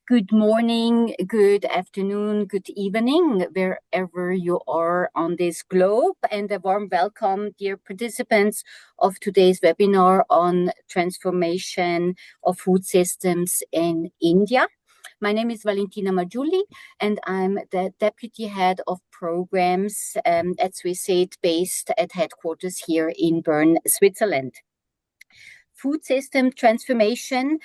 Good morning, good afternoon, good evening, wherever you are on this globe, and a warm welcome, dear participants of today's webinar on transformation of food systems in India. My name is Valentina Maggiulli, and I'm the Deputy Head of Programs at SWISSAID, based at headquarters here in Bern, Switzerland. Food system transformation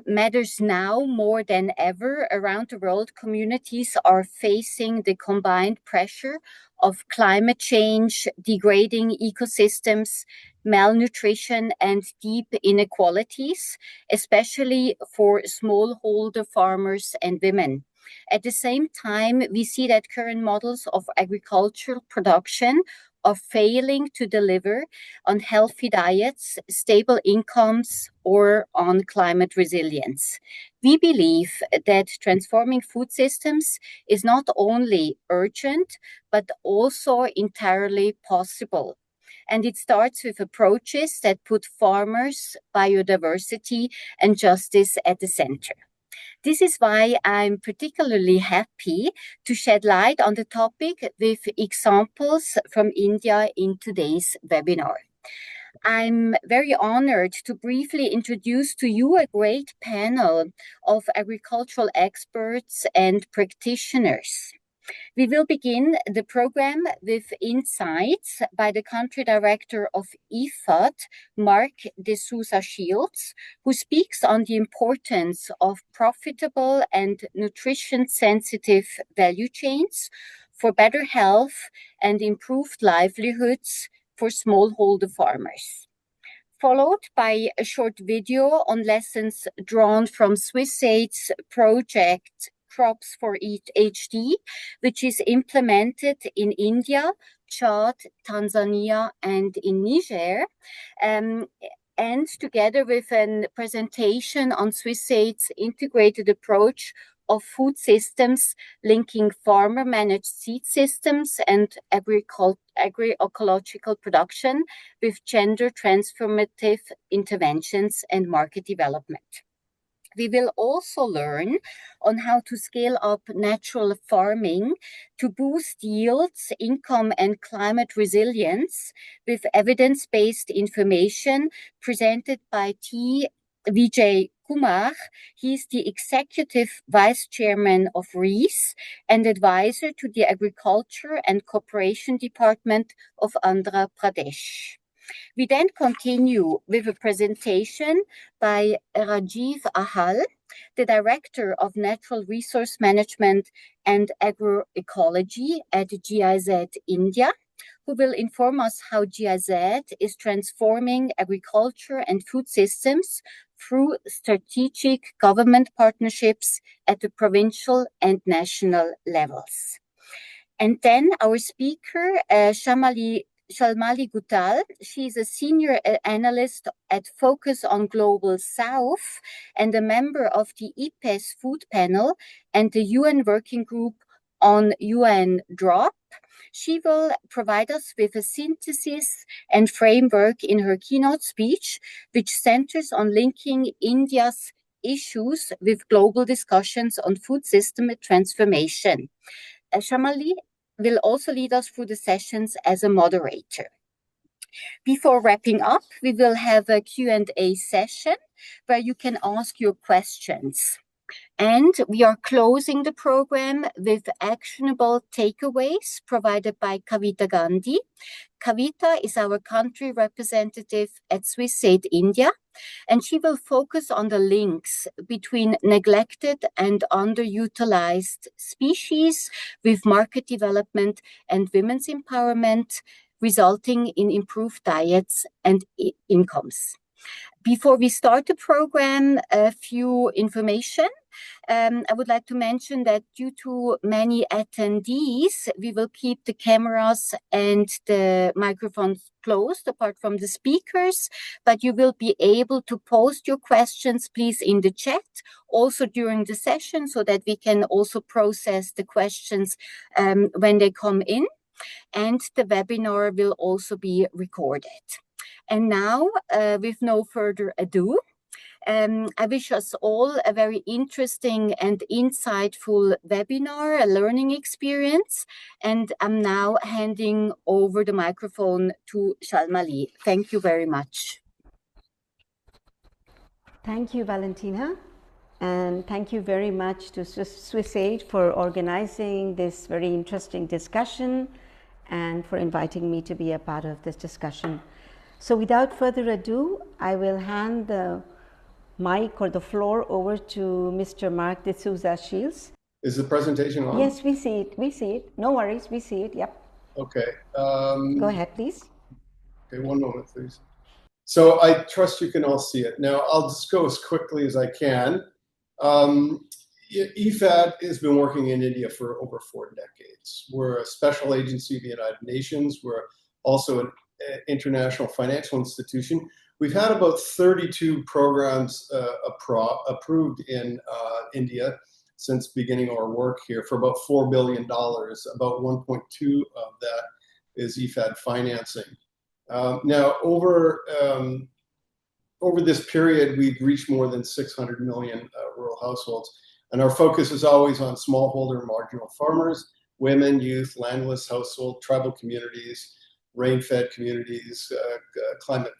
matters now more than ever. Around the world, communities are facing the combined pressure of climate change, degrading ecosystems, malnutrition, and deep inequalities, especially for smallholder farmers and women. At the same time, we see that current models of agricultural production are failing to deliver on healthy diets, stable incomes, or on climate resilience. We believe that transforming food systems is not only urgent, but also entirely possible. And it starts with approaches that put farmers, biodiversity, and justice at the center. This is why I'm particularly happy to shed light on the topic with examples from India in today's webinar. I'm very honored to briefly introduce to you a great panel of agricultural experts and practitioners. We will begin the program with insights by the country director of IFAD, Marc de Sousa-Shields, who speaks on the importance of profitable and nutrition-sensitive value chains for better health and improved livelihoods for smallholder farmers. Followed by a short video on lessons drawn from SWISSAID's project Crops for HD, which is implemented in India, Chad, Tanzania, and in Niger. And together with a presentation on SWISSAID's integrated approach of food systems linking farmer-managed seed systems and agroecological production with gender transformative interventions and market development. We will also learn on how to scale up natural farming to boost yields, income, and climate resilience with evidence-based information presented by Vijay Kumar. He is the Executive Vice Chairman of RySS and advisor to the Agriculture and Cooperation Department of Andhra Pradesh. We then continue with a presentation by Rajeev Ahal, the Director of Natural Resource Management and Agroecology at GIZ India, who will inform us how GIZ is transforming agriculture and food systems through strategic government partnerships at the provincial and national levels. And then our speaker, Shalmali Guttal. She's a senior analyst at Focus on Global South and a member of the IPES Food Panel and the UN Working Group on UNDROP. She will provide us with a synthesis and framework in her keynote speech, which centers on linking India's issues with global discussions on food system transformation. Shalmali will also lead us through the sessions as a moderator. Before wrapping up, we will have a Q&A session where you can ask your questions. And we are closing the program with actionable takeaways provided by Kavita Gandhi. Kavita is our country representative at SWISSAID India, and she will focus on the links between neglected and underutilized species with market development and women's empowerment, resulting in improved diets and incomes. Before we start the program, a few information. I would like to mention that due to many attendees, we will keep the cameras and the microphones closed apart from the speakers, but you will be able to post your questions, please, in the chat, also during the session, so that we can also process the questions when they come in. And the webinar will also be recorded. And now, with no further ado, I wish us all a very interesting and insightful webinar, a learning experience. And I'm now handing over the microphone to Shalmali. Thank you very much. Thank you, Valentina. And thank you very much to SWISSAID for organizing this very interesting discussion and for inviting me to be a part of this discussion. So without further ado, I will hand the mic or the floor over to Mr. Marc de Sousa-Shields. Is the presentation on? Yes, we see it. We see it. No worries. We see it. Yep. Okay. Go ahead, please. Okay, one moment, please. So I trust you can all see it. Now, I'll just go as quickly as I can. IFAD has been working in India for over 4 decades. We're a special agency of the United Nations. We're also an international financial institution. We've had about 32 programs approved in India since beginning our work here for about $4 billion. About 1.2 of that is IFAD financing. Now, over this period, we've reached more than 600 million rural households. And our focus is always on smallholder marginal farmers, women, youth, landless household, tribal communities, rain-fed communities, climate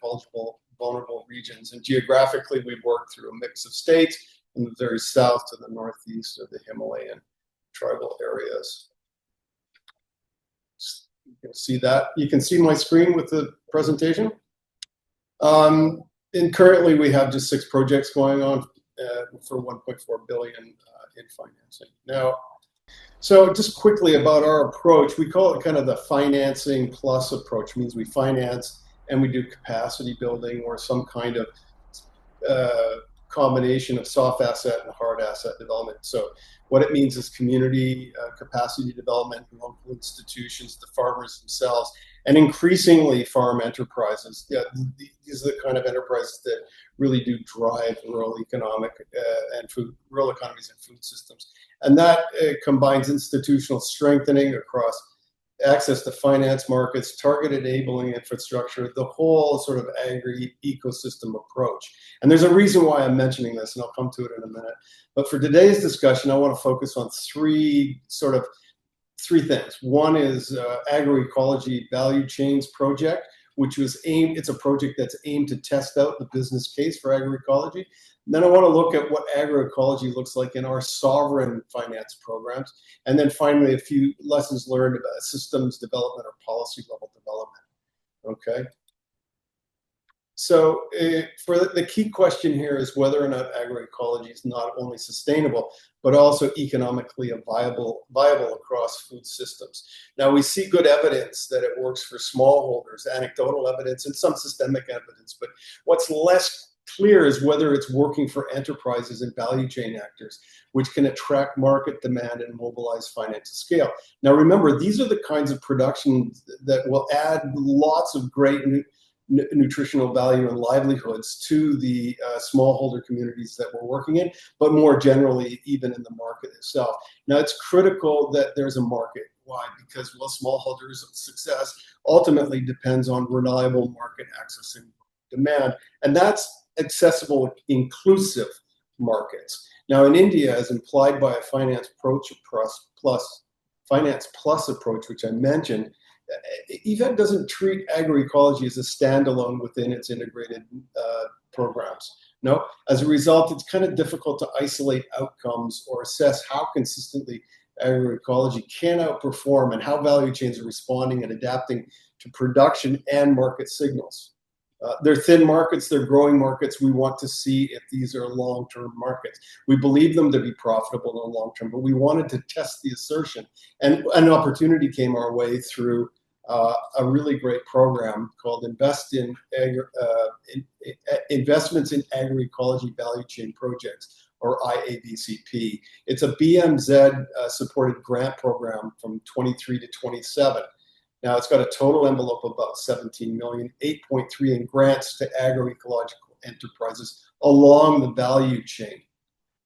vulnerable regions. And geographically, we've worked through a mix of states from the very south to the northeast of the Himalayan tribal areas. You can see that. You can see my screen with the presentation. And currently, we have just 6 projects going on for 1.4 billion in financing. Now, so just quickly about our approach, we call it kind of the financing plus approach. It means we finance and we do capacity building or some kind of combination of soft asset and hard asset development. So what it means is community capacity development, local institutions, the farmers themselves, and increasingly farm enterprises. Yeah, these are the kind of enterprises that really do drive rural economic rural economies and food systems. And that combines institutional strengthening across access to finance markets, target enabling infrastructure, the whole sort of agri-ecosystem approach. And there's a reason why I'm mentioning this, and I'll come to it in a minute. But for today's discussion, I want to focus on three things. One is agroecology value chains project, which was it's a project that's aimed to test out the business case for agroecology. And then I want to look at what agroecology looks like in our sovereign finance programs. And then finally, a few lessons learned about systems development or policy level development. Okay. So for the key question here is whether or not agroecology is not only sustainable, but also economically viable across food systems. Now, we see good evidence that it works for smallholders, anecdotal evidence, and some systemic evidence. But what's less clear is whether it's working for enterprises and value chain actors, which can attract market demand and mobilize financial scale. Now, remember, these are the kinds of production that will add lots of great nutritional value and livelihoods to the smallholder communities that we're working in, but more generally, even in the market itself. Now, it's critical that there's a market. Why? Because, well, smallholders' success ultimately depends on reliable market access and demand, and that's accessible, inclusive markets. Now, in India, as implied by a finance plus approach, which I mentioned, IFAD doesn't treat agroecology as a standalone within its integrated programs. No, as a result, it's kind of difficult to isolate outcomes or assess how consistently agroecology can outperform and how value chains are responding and adapting to production and market signals. They're thin markets, they're growing markets. We want to see if these are long-term markets. We believe them to be profitable in the long term, but we wanted to test the assertion. And an opportunity came our way through a really great program called Investments in Agroecology Value Chain Projects, or IAVCP. It's a BMZ supported grant program from 23 to 27. Now, it's got a total envelope of about 17 million, 8.3 in grants to agroecological enterprises along the value chain.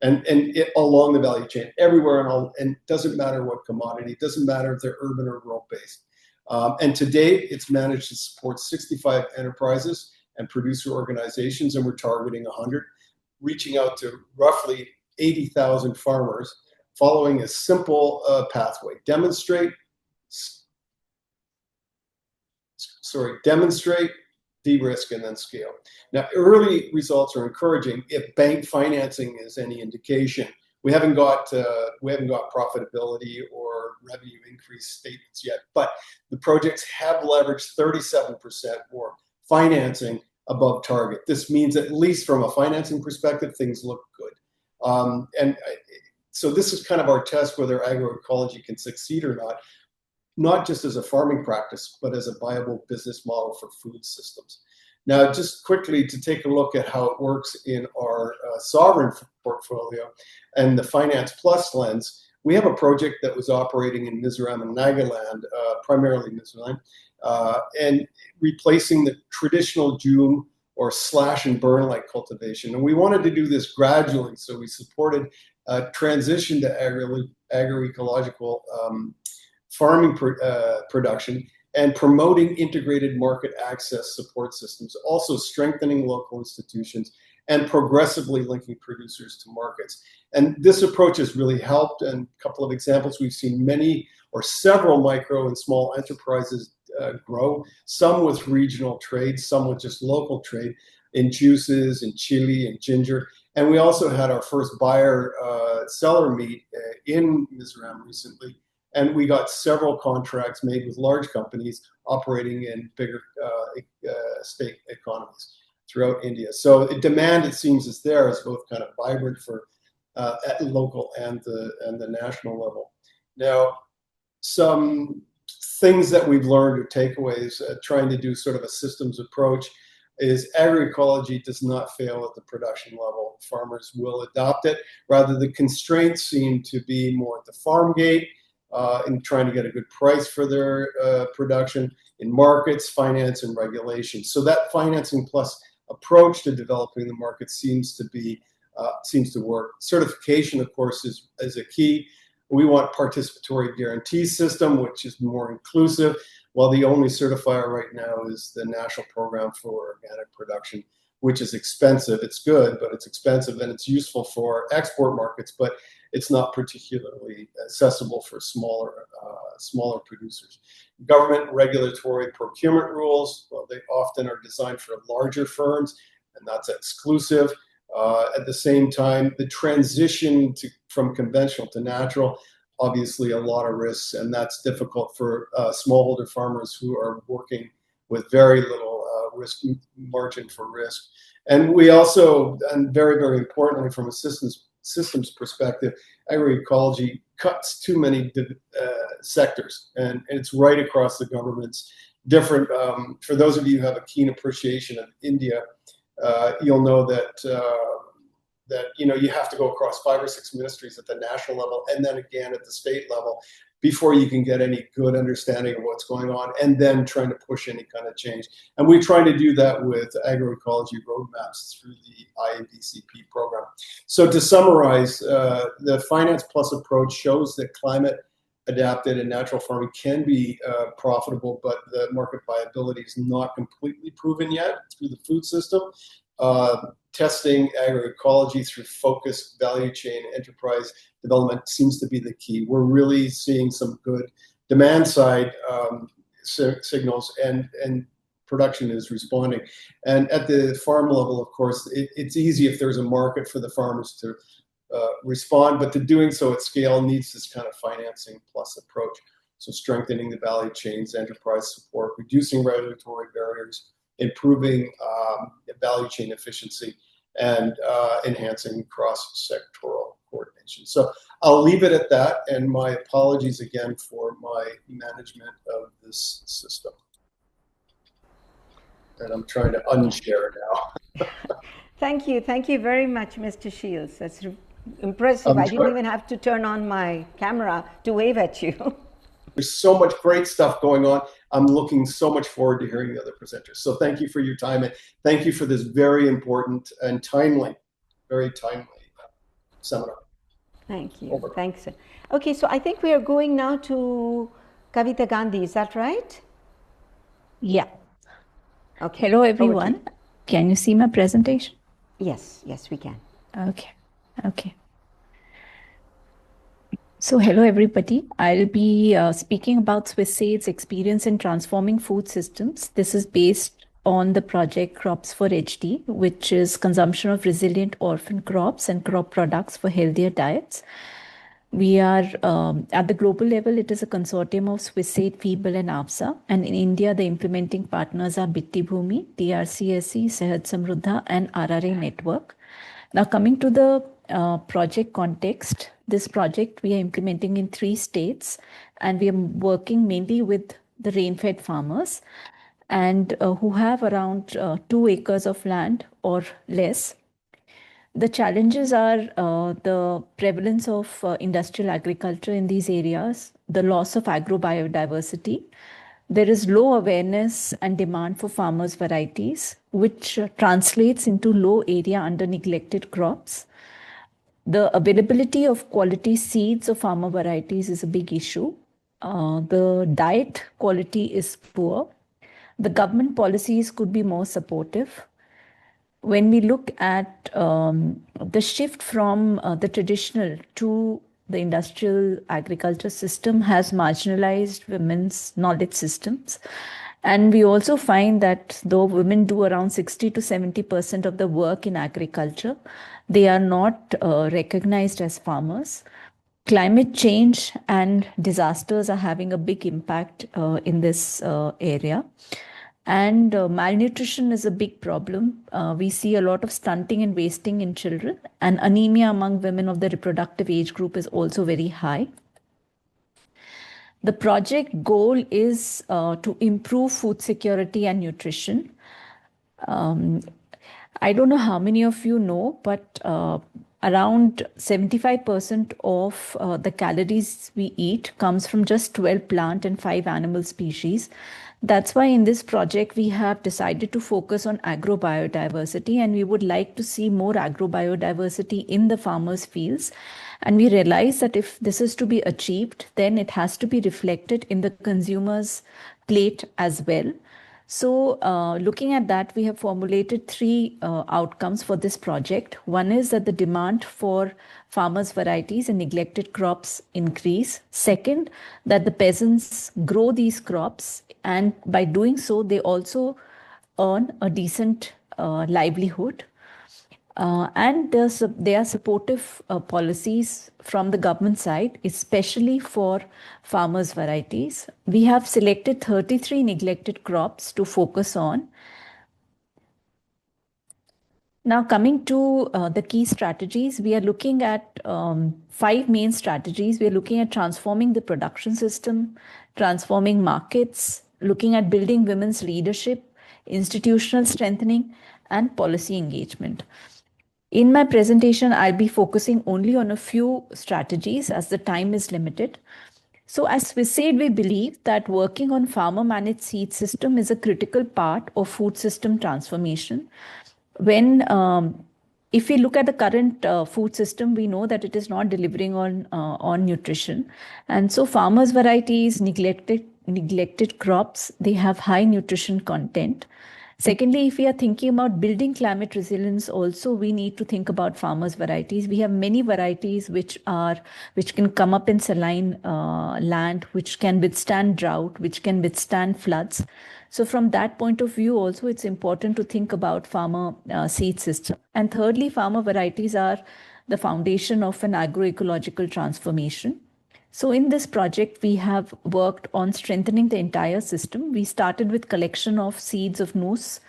Along the value chain, everywhere, and it doesn't matter what commodity, it doesn't matter if they're urban or rural based. And to date, it's managed to support 65 enterprises and producer organizations, and we're targeting 100. reaching out to roughly 80,000 farmers, following a simple pathway. Demonstrate, de-risk, and then scale. Now, early results are encouraging. If bank financing is any indication, we haven't got profitability or revenue increase statements yet, but the projects have leveraged 37% more financing above target. This means, at least from a financing perspective, things look good. So this is kind of our test whether agroecology can succeed or not just as a farming practice, but as a viable business model for food systems. Now, just quickly to take a look at how it works in our sovereign portfolio and the Finance Plus lens, we have a project that was operating in Mizoram and Nagaland, primarily Mizoram, and replacing the traditional June or slash and burn like cultivation. And we wanted to do this gradually, so we supported a transition to agroecological farming production and promoting integrated market access support systems, also strengthening local institutions and progressively linking producers to markets. And this approach has really helped. And a couple of examples, we've seen many or several micro and small enterprises grow, some with regional trade, some with just local trade in juices and chili and ginger. And we also had our first buyer-seller meet in Mizoram recently. And we got several contracts made with large companies operating in bigger state economies throughout India. So demand, it seems, is there, is both kind of vibrant for at local and the national level. Now, some things that we've learned or takeaways trying to do sort of a systems approach is agroecology does not fail at the production level. Farmers will adopt it. Rather, the constraints seem to be more at the farm gate, in trying to get a good price for their production, in markets, finance, and regulation. So that financing plus approach to developing the market seems to work. Certification, of course, is a key. We want participatory guarantee system, which is more inclusive, while the only certifier right now is the National Program for Organic Production, which is expensive. It's good, but it's expensive, and it's useful for export markets, but it's not particularly accessible for smaller producers. Government regulatory procurement rules, well, they often are designed for larger firms, and that's exclusive. At the same time, the transition from conventional to natural, obviously a lot of risks, and that's difficult for smallholder farmers who are working with very little risk margin for risk. And we also, and very, very importantly, from a systems perspective, agroecology cuts too many sectors, and it's right across the governments. Different. For those of you who have a keen appreciation of India, you'll know that you have to go across 5 or 6 ministries at the national level, and then again at the state level, before you can get any good understanding of what's going on, and then trying to push any kind of change. And we're trying to do that with agroecology roadmaps through the IABCP program. So to summarize, the Finance Plus approach shows that climate adapted and natural farming can be profitable, but the market viability is not completely proven yet through the food system. Testing agroecology through focused value chain enterprise development seems to be the key. We're really seeing some good demand side signals, and production is responding. And at the farm level, of course, it's easy if there's a market for the farmers to respond, but to doing so at scale needs this kind of financing plus approach. So strengthening the value chains, enterprise support, reducing regulatory barriers, improving value chain efficiency, and enhancing cross-sectoral coordination. So I'll leave it at that, and my apologies again for my management of this system. And I'm trying to unshare now. Thank you very much, Mr. Shields. That's impressive. I didn't even have to turn on my camera to wave at you. There's so much great stuff going on. I'm looking so much forward to hearing the other presenters. So thank you for your time, and thank you for this very important and very timely seminar. Thank you. Over. Thanks. Okay, so I think we are going now to Kavita Gandhi. Is that right? Yeah. Okay. Hello, everyone. Can you see my presentation? Yes, we can. Okay. Okay. So, hello everybody. I'll be speaking about SWISSAID's experience in transforming food systems. This is based on the project Crops for HD, which is consumption of resilient orphan crops and crop products for healthier diets. We are at the global level, it is a consortium of SWISSAID, FEEBLE, and AFSA. And in India, the implementing partners are Bitti Bhumi, TRCSE, Sehat Samruddha, and RRA Network. Now, coming to the project context, this project we are implementing in 3 states, and we are working mainly with the rain-fed farmers and who have around 2 acres of land or less. The challenges are the prevalence of industrial agriculture in these areas, the loss of agrobiodiversity. There is low awareness and demand for farmers' varieties, which translates into low area under neglected crops. The availability of quality seeds of farmer varieties is a big issue. The diet quality is poor. The government policies could be more supportive. When we look at the shift from the traditional to the industrial agriculture system has marginalized women's knowledge systems. And we also find that though women do around 60 to 70% of the work in agriculture, they are not recognized as farmers. Climate change and disasters are having a big impact in this area. And malnutrition is a big problem. We see a lot of stunting and wasting in children, and anemia among women of the reproductive age group is also very high. The project goal is to improve food security and nutrition. I don't know how many of you know, but around 75% of the calories we eat comes from just 12 plant and 5 animal species. That's why in this project, we have decided to focus on agrobiodiversity, and we would like to see more agrobiodiversity in the farmers' fields. And we realize that if this is to be achieved, then it has to be reflected in the consumer's plate as well. So looking at that, we have formulated 3 outcomes for this project. One is that the demand for farmers' varieties and neglected crops increase. Second, that the peasants grow these crops, and by doing so, they also earn a decent livelihood. And there are supportive policies from the government side, especially for farmers' varieties. We have selected 33 neglected crops to focus on. Now, coming to the key strategies, we are looking at 5 main strategies. We are looking at transforming the production system, transforming markets, looking at building women's leadership, institutional strengthening, and policy engagement. In my presentation, I'll be focusing only on a few strategies as the time is limited. So as SWISSAID, we believe that working on farmer-managed seed system is a critical part of food system transformation. If we look at the current food system, we know that it is not delivering on nutrition. And so farmers' varieties, neglected crops, they have high nutrition content. Secondly, if we are thinking about building climate resilience, also we need to think about farmers' varieties. We have many varieties which can come up in saline land, which can withstand drought, which can withstand floods. So from that point of view, also it's important to think about farmer seed system. And thirdly, farmer varieties are the foundation of an agroecological transformation. So in this project, we have worked on strengthening the entire system. We started with collection of seeds of moose,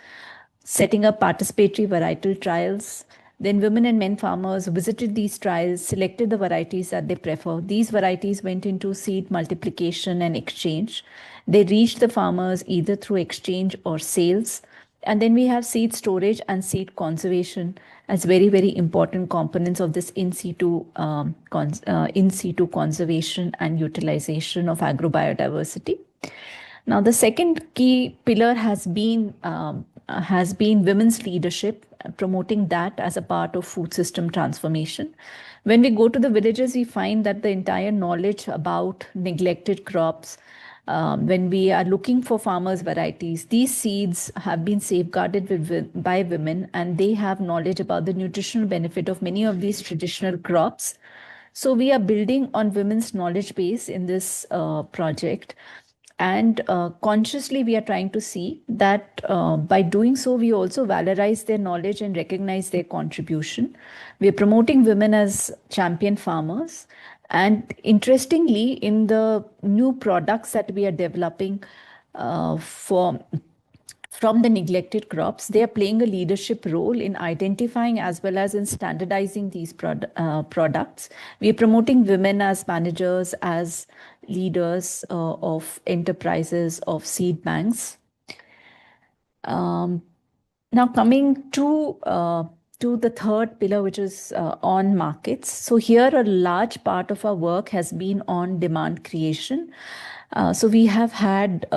setting up participatory varietal trials. Then women and men farmers visited these trials, selected the varieties that they prefer. These varieties went into seed multiplication and exchange. They reached the farmers either through exchange or sales. And then we have seed storage and seed conservation as very, very important components of this in situ conservation and utilization of agrobiodiversity. Now, the second key pillar has been women's leadership, promoting that as a part of food system transformation. When we go to the villages, we find that the entire knowledge about neglected crops, when we are looking for farmers' varieties, these seeds have been safeguarded by women, and they have knowledge about the nutritional benefit of many of these traditional crops. So we are building on women's knowledge base in this project. And consciously, we are trying to see that by doing so, we also valorize their knowledge and recognize their contribution. We are promoting women as champion farmers. And interestingly, in the new products that we are developing from the neglected crops, they are playing a leadership role in identifying as well as in standardizing these products. We are promoting women as managers, as leaders of enterprises, of seed banks. Now coming to the third pillar, which is on markets. So here a large part of our work has been on demand creation. So we have had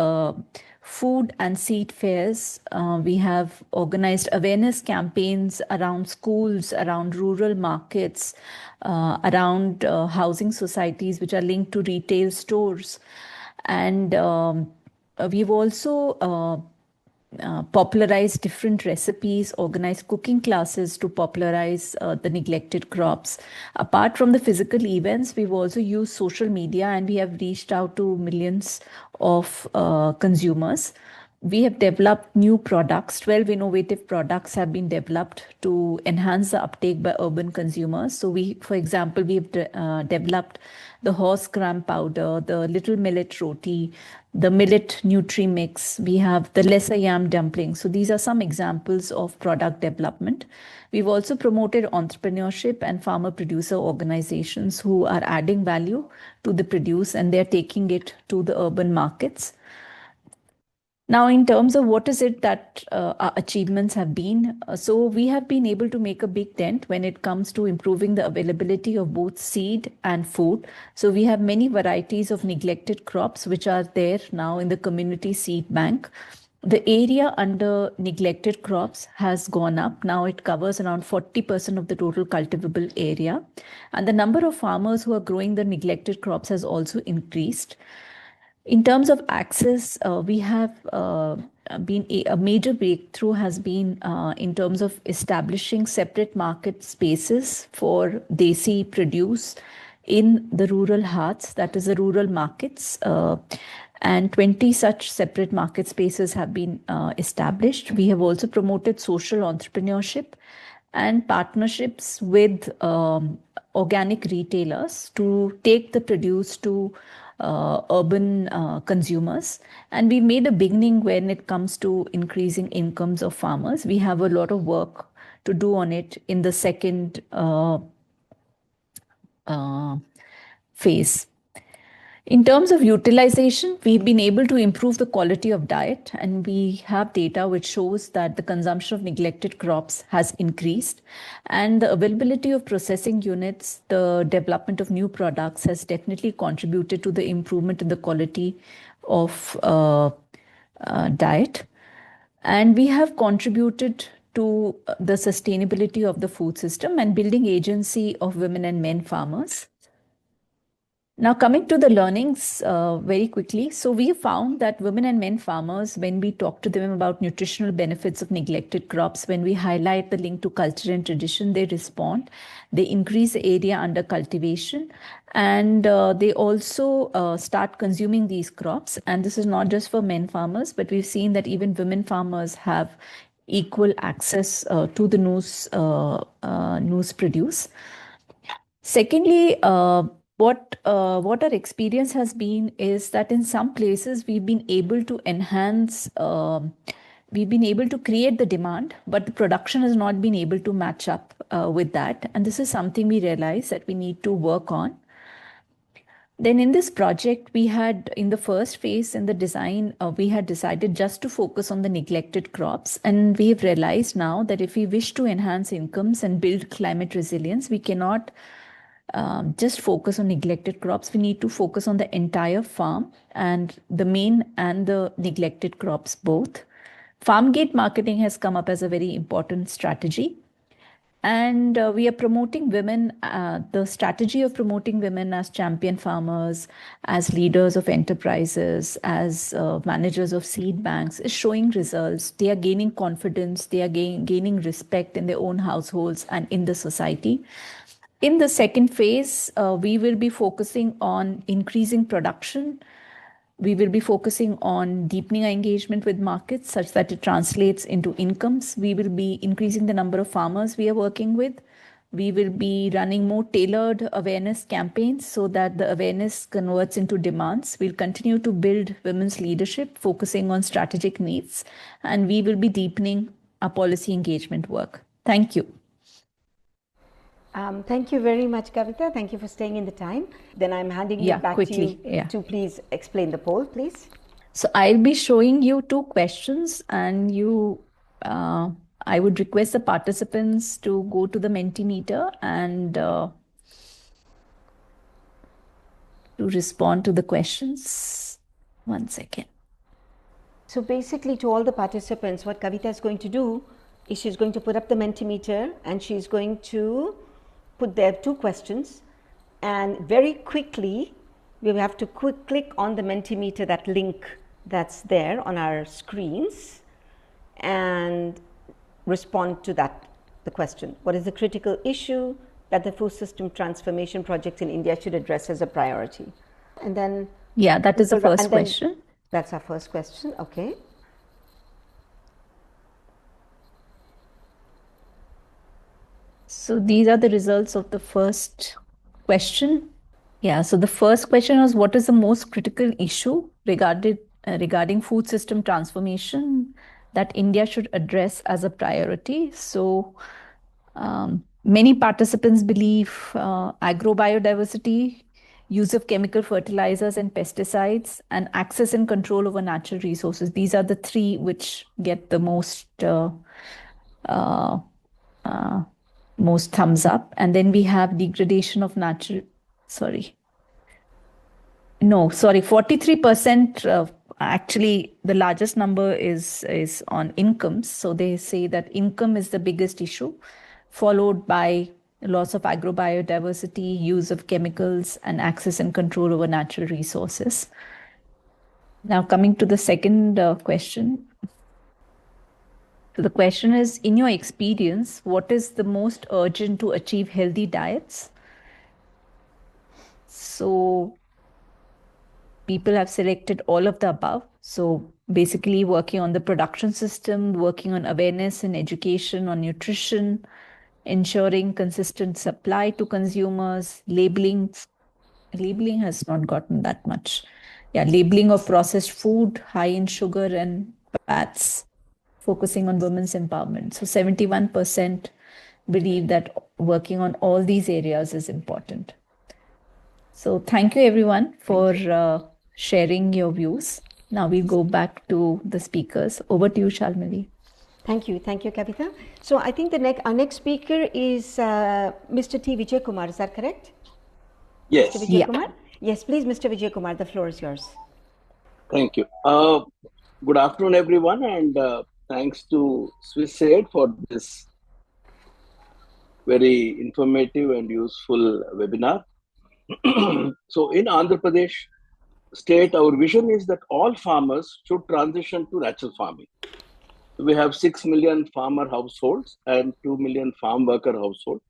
food and seed fairs. We have organized awareness campaigns around schools, around rural markets, around housing societies which are linked to retail stores. And we've also popularize different recipes, organize cooking classes to popularize the neglected crops. Apart from the physical events, we've also used social media, and we have reached out to millions of consumers. We have developed new products. 12 innovative products have been developed to enhance the uptake by urban consumers. So for example, we've developed the horse gram powder, the little millet roti, the millet nutri mix. We have the lesser yam dumpling. So these are some examples of product development. We've also promoted entrepreneurship and farmer producer organizations who are adding value to the produce, and they're taking it to the urban markets. Now, in terms of what is it that our achievements have been, so we have been able to make a big dent when it comes to improving the availability of both seed and food. So we have many varieties of neglected crops which are there now in the community seed bank. The area under neglected crops has gone up. Now it covers around 40% of the total cultivable area. And the number of farmers who are growing the neglected crops has also increased. In terms of access, we have been a major breakthrough has been in terms of establishing separate market spaces for desi produce in the rural hearts, that is the rural markets. And 20 such separate market spaces have been established. We have also promoted social entrepreneurship and partnerships with organic retailers to take the produce to urban consumers. And we made a beginning when it comes to increasing incomes of farmers. We have a lot of work to do on it in the second phase. In terms of utilization, we've been able to improve the quality of diet, and we have data which shows that the consumption of neglected crops has increased, and the availability of processing units, the development of new products has definitely contributed to the improvement in the quality of diet. And we have contributed to the sustainability of the food system and building agency of women and men farmers. Now, coming to the learnings very quickly. So we found that women and men farmers, when we talk to them about nutritional benefits of neglected crops, when we highlight the link to culture and tradition, they respond. They increase the area under cultivation, and they also start consuming these crops. And this is not just for men farmers, but we've seen that even women farmers have equal access to the news produce. Secondly, what our experience has been is that in some places we've been able to enhance, we've been able to create the demand, but the production has not been able to match up with that. And this is something we realize that we need to work on. Then in this project, we had in the first phase in the design, we had decided just to focus on the neglected crops. And we've realized now that if we wish to enhance incomes and build climate resilience, we cannot just focus on neglected crops. We need to focus on the entire farm and the main and the neglected crops both. Farm gate marketing has come up as a very important strategy. And we are promoting women, the strategy of promoting women as champion farmers, as leaders of enterprises, as managers of seed banks is showing results. They are gaining confidence, they are gaining respect in their own households and in the society. In the second phase, we will be focusing on increasing production. We will be focusing on deepening our engagement with markets such that it translates into incomes. We will be increasing the number of farmers we are working with. We will be running more tailored awareness campaigns so that the awareness converts into demands. We'll continue to build women's leadership, focusing on strategic needs, and we will be deepening our policy engagement work. Thank you. Thank you very much, Kavita. Thank you for staying in the time. Then I'm handing it back quickly, to you to please explain the poll, please. So I'll be showing you 2 questions, and I would request the participants to go to the Mentimeter and to respond to the questions. 1 second. So basically, to all the participants, what Kavita is going to do is she's going to put up the Mentimeter and she's going to put there 2 questions, and very quickly we will have to click on the Mentimeter, that link that's there on our screens, and respond to the question. What is the critical issue that the food system transformation project in India should address as a priority? And then that is the first question. That's our first question. Okay. So these are the results of the first question. So the first question was, what is the most critical issue regarding food system transformation that India should address as a priority? So many participants believe agrobiodiversity, use of chemical fertilizers and pesticides, and access and control over natural resources. These are the 3 which get the most thumbs up. And then we have degradation of 43%. Actually, the largest number is on incomes. So they say that income is the biggest issue, followed by loss of agrobiodiversity, use of chemicals, and access and control over natural resources. Now coming to the second question. So the question is, in your experience, what is the most urgent to achieve healthy diets? So people have selected all of the above. So basically working on the production system, working on awareness and education on nutrition, ensuring consistent supply to consumers, labeling has not gotten that much. Labeling of processed food, high in sugar and fats, focusing on women's empowerment. So 71% believe that working on all these areas is important. So thank you everyone for sharing your views. Now we'll go back to the speakers. Over to you, Shalmali. Thank you, Kavita. So I think our next speaker is Mr. T. Vijay Kumar. Is that correct? Yes. Mr. Vijay Kumar? Yes, please, Mr. Vijay Kumar, the floor is yours. Thank you. Good afternoon, everyone, and thanks to SWISSAID for this very informative and useful webinar. So in Andhra Pradesh state, our vision is that all farmers should transition to natural farming. We have 6 million farmer households and 2 million farm worker households.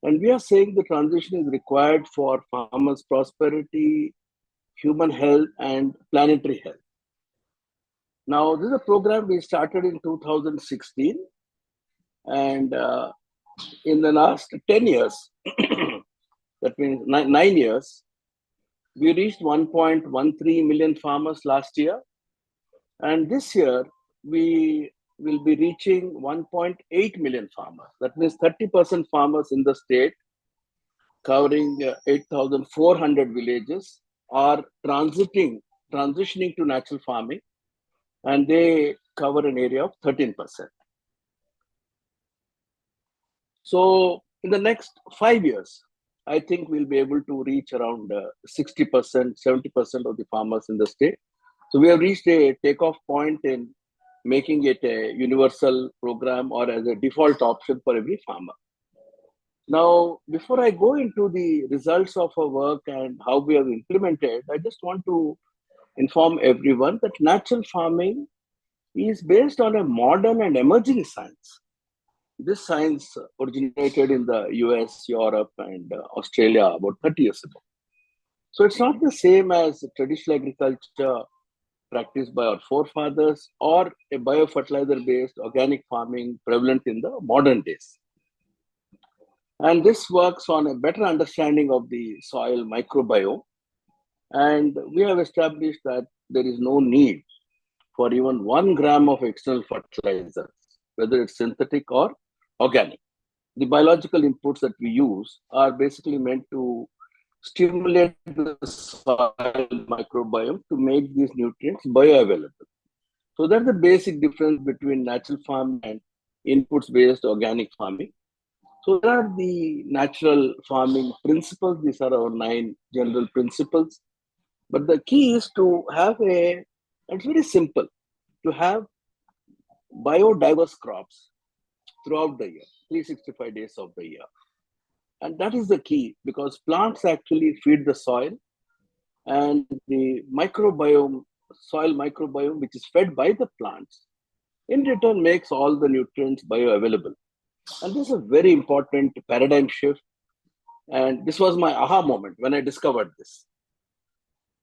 And we are saying the transition is required for farmers' prosperity, human health, and planetary health. Now, this is a program we started in 2016. And in the last 10 years, that means 9 years, we reached 1.13 million farmers last year. And this year, we will be reaching 1.8 million farmers. That means 30% farmers in the state, covering 8,400 villages, are transitioning to natural farming, and they cover an area of 13%. So in the next 5 years, I think we'll be able to reach around 60%, 70% of the farmers in the state. So we have reached a takeoff point in making it a universal program or as a default option for every farmer. Now, before I go into the results of our work and how we have implemented, I just want to inform everyone that natural farming is based on a modern and emerging science. This science originated in the US, Europe, and Australia about 30 years ago. So it's not the same as traditional agriculture practiced by our forefathers or a biofertilizer-based organic farming prevalent in the modern days. And this works on a better understanding of the soil microbiome. And we have established that there is no need for even 1 gram of external fertilizers, whether it's synthetic or organic. The biological inputs that we use are basically meant to stimulate the soil microbiome to make these nutrients bioavailable. So that's the basic difference between natural farming and inputs-based organic farming. So there are the natural farming principles. These are our 9 general principles. But the key is to have it's very simple, to have biodiverse crops throughout the year, 365 days of the year. And that is the key, because plants actually feed the soil, and the microbiome, soil microbiome, which is fed by the plants, in return makes all the nutrients bioavailable. And this is a very important paradigm shift. And this was my aha moment when I discovered this.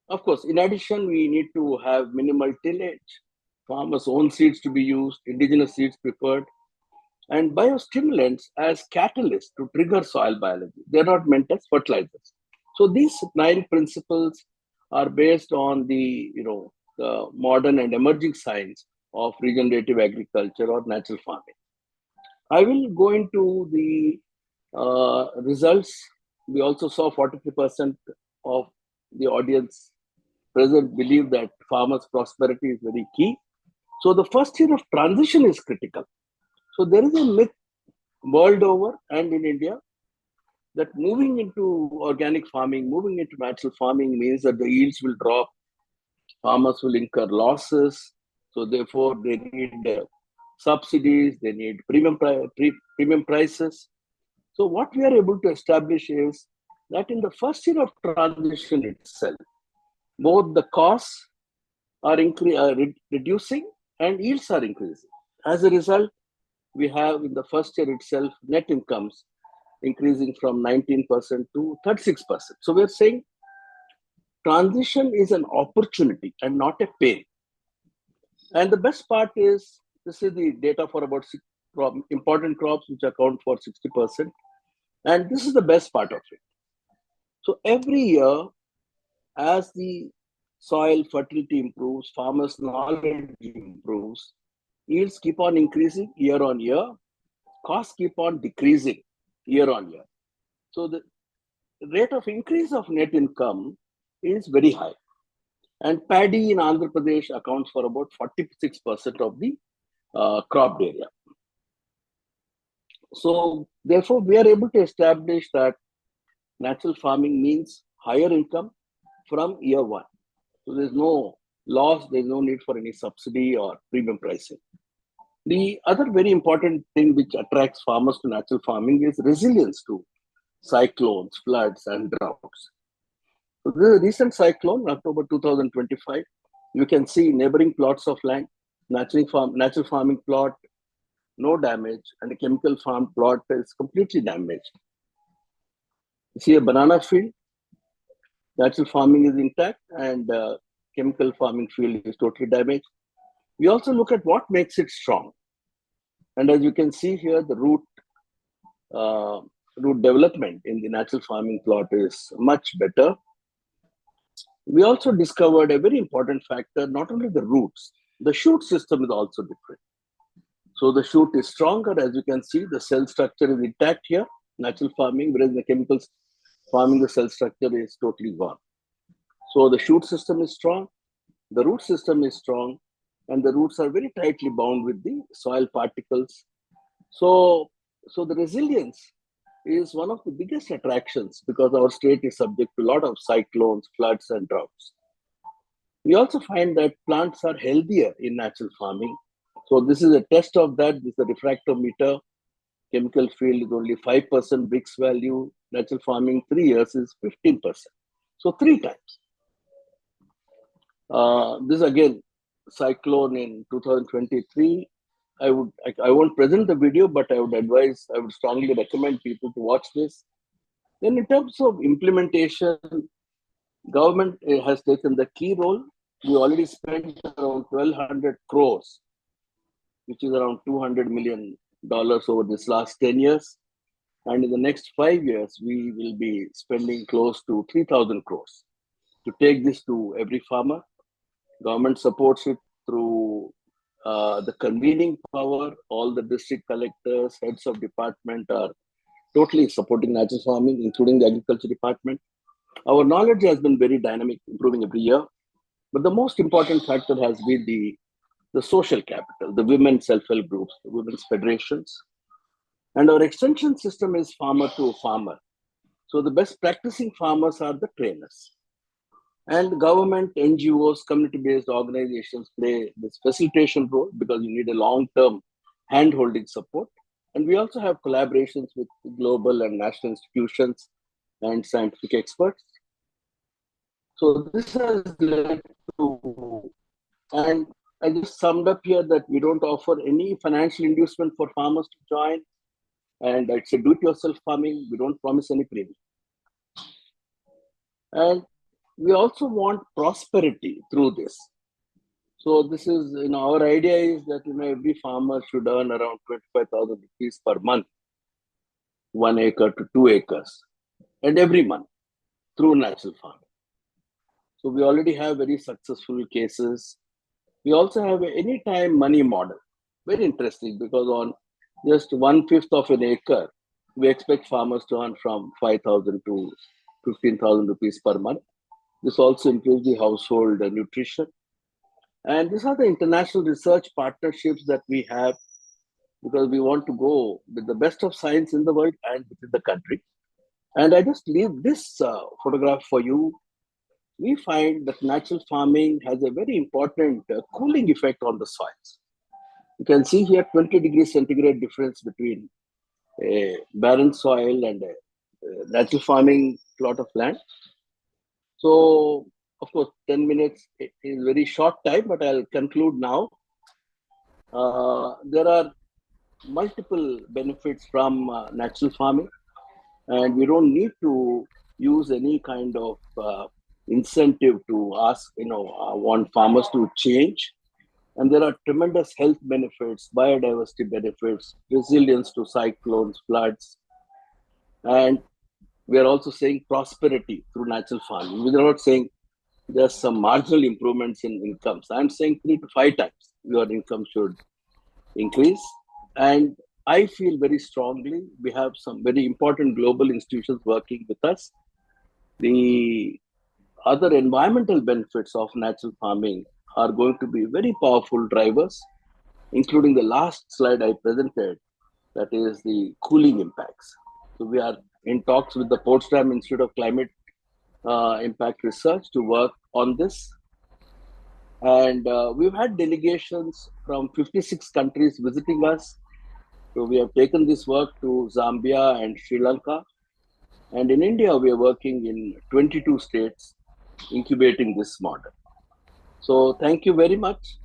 Of course, in addition, we need to have minimal tillage, farmers' own seeds to be used, indigenous seeds preferred, and biostimulants as catalysts to trigger soil biology. They're not meant as fertilizers. So these 9 principles are based on the modern and emerging science of regenerative agriculture or natural farming. I will go into the results. We also saw 43% of the audience present believe that farmers' prosperity is very key. So the first year of transition is critical. So there is a myth world over and in India that moving into organic farming, moving into natural farming means that the yields will drop, farmers will incur losses. So therefore they need subsidies, they need premium prices. So what we are able to establish is that in the first year of transition itself, both the costs are reducing and yields are increasing. As a result, we have in the first year itself net incomes increasing from 19% to 36%. So we're saying transition is an opportunity and not a pain. And the best part is, this is the data for about 6 important crops which account for 60%. And this is the best part of it. So every year, as the soil fertility improves, farmers' knowledge improves, yields keep on increasing year on year, costs keep on decreasing year on year. So the rate of increase of net income is very high. And paddy in Andhra Pradesh accounts for about 46% of the cropped area. So therefore, we are able to establish that natural farming means higher income from year one. So there's no loss, there's no need for any subsidy or premium pricing. The other very important thing which attracts farmers to natural farming is resilience to cyclones, floods, and droughts. So the recent cyclone, October 2025, you can see neighboring plots of land, natural farming plot, no damage, and a chemical farm plot is completely damaged. You see a banana field, natural farming is intact, and chemical farming field is totally damaged. We also look at what makes it strong. And as you can see here, the root development in the natural farming plot is much better. We also discovered a very important factor, not only the roots, the shoot system is also different. So the shoot is stronger. As you can see, the cell structure is intact here, natural farming, whereas in the chemical farming, the cell structure is totally gone. So the shoot system is strong, the root system is strong, and the roots are very tightly bound with the soil particles. So the resilience is one of the biggest attractions because our state is subject to a lot of cyclones, floods, and droughts. We also find that plants are healthier in natural farming. So this is a test of that. This is a refractometer. chemical field is only 5% bricks value. Natural farming 3 years is 15%. So 3 times. This again, cyclone in 2023. I won't present the video, but I would strongly recommend people to watch this. Then in terms of implementation, government has taken the key role. We already spent around 1,200 crores, which is around $200 million over this last 10 years. And in the next 5 years, we will be spending close to 3,000 crores to take this to every farmer. Government supports it through the convening power. All the district collectors, heads of department are totally supporting natural farming, including the agriculture department. Our knowledge has been very dynamic, improving every year. But the most important factor has been the social capital, the women self-help groups, the women's federations. And our extension system is farmer to farmer. So the best practicing farmers are the trainers. And government, NGOs, community-based organizations play this facilitation role because you need a long-term hand-holding support. And we also have collaborations with global and national institutions and scientific experts. So this has led to, and I just summed up here that we don't offer any financial inducement for farmers to join. And it's a do-it-yourself farming. We don't promise any premium. And we also want prosperity through this. So this is, our idea is that, every farmer should earn around 25,000 rupees per month, 1 acre to 2 acres, and every month through natural farming. So we already have very successful cases. We also have an anytime money model. Very interesting, because on just 1/5 of an acre, we expect farmers to earn from 5,000 to 15,000 rupees per month. This also includes the household nutrition. And these are the international research partnerships that we have, because we want to go with the best of science in the world and within the country. And I just leave this photograph for you. We find that natural farming has a very important cooling effect on the soils. You can see here 20 degrees centigrade difference between a barren soil and a natural farming plot of land. So, of course, 10 minutes is a very short time, but I'll conclude now. There are multiple benefits from natural farming, and we don't need to use any kind of incentive to ask, want farmers to change. And there are tremendous health benefits, biodiversity benefits, resilience to cyclones, floods. And we are also saying prosperity through natural farming. We are not saying there's some marginal improvements in incomes. I'm saying 3 to 5 times your income should increase. And I feel very strongly we have some very important global institutions working with us. The other environmental benefits of natural farming are going to be very powerful drivers, including the last slide I presented, that is the cooling impacts. So we are in talks with the Potsdam Institute of Climate Impact Research to work on this. And we've had delegations from 56 countries visiting us. So we have taken this work to Zambia and Sri Lanka. And in India, we are working in 22 states, incubating this model. So thank you very much.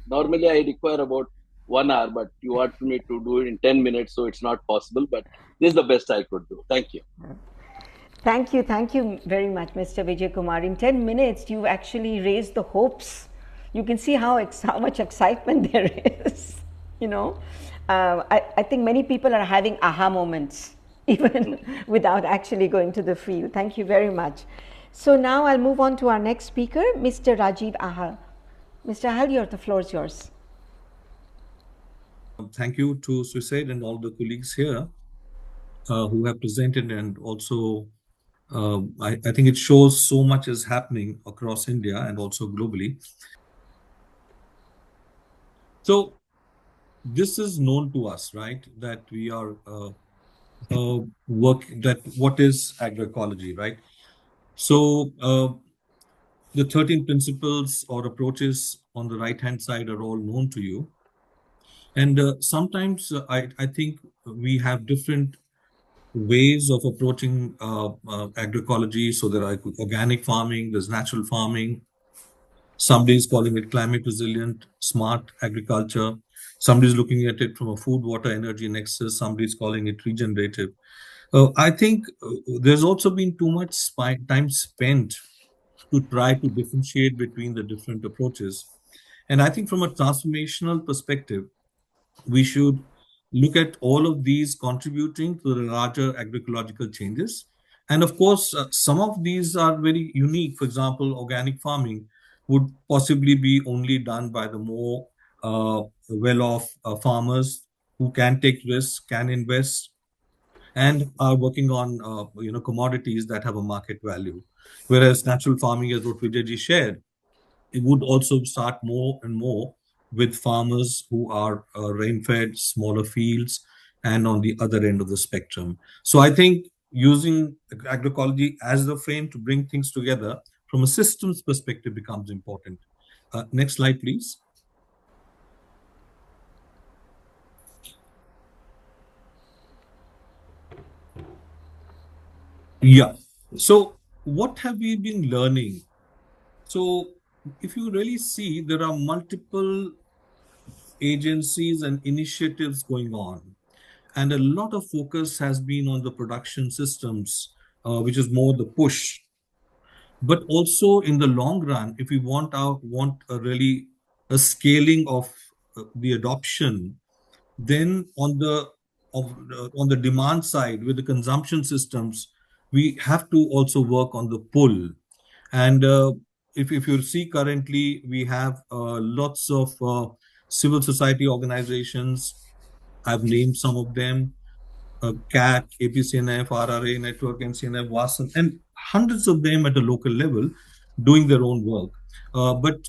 Normally, I require about 1 hour, but you want me to do it in 10 minutes, so it's not possible. But this is the best I could do. Thank you. Thank you very much, Mr. Vijay Kumar. In 10 minutes, you actually raised the hopes. You can see how much excitement there is. I think many people are having aha moments, even without actually going to the field. Thank you very much. So now I'll move on to our next speaker, Mr. Rajeev Ahal. Mr. Ahal, the floor is yours. Thank you to SWISSAID and all the colleagues here who have presented, and also I think it shows so much is happening across India and also globally. So this is known to us, right? That we are what is agroecology, right? So the 13 principles or approaches on the right-hand side are all known to you. And sometimes I think we have different ways of approaching agroecology. So there are organic farming, there's natural farming. Somebody is calling it climate resilient, smart agriculture. Somebody is looking at it from a food, water, energy nexus. Somebody is calling it regenerative. I think there's also been too much time spent to try to differentiate between the different approaches. And I think from a transformational perspective, we should look at all of these contributing to the larger agroecological changes. And of course, some of these are very unique. For example, organic farming would possibly be only done by the more well-off farmers who can take risks, can invest, and are working on commodities that have a market value. Whereas natural farming, as what Vijay ji shared, it would also start more and more with farmers who are rain-fed, smaller fields, and on the other end of the spectrum. So I think using agroecology as the frame to bring things together from a systems perspective becomes important. Next slide, please. Yeah. So what have we been learning? So if you really see, there are multiple agencies and initiatives going on. And a lot of focus has been on the production systems, which is more the push. But also in the long run, if we want a scaling of the adoption, then on the demand side with the consumption systems, we have to also work on the pull. And if you see currently, we have lots of civil society organizations. I've named some of them: CAT, APCNF, RRA Network, NCNF, WASN, and hundreds of them at a local level doing their own work. But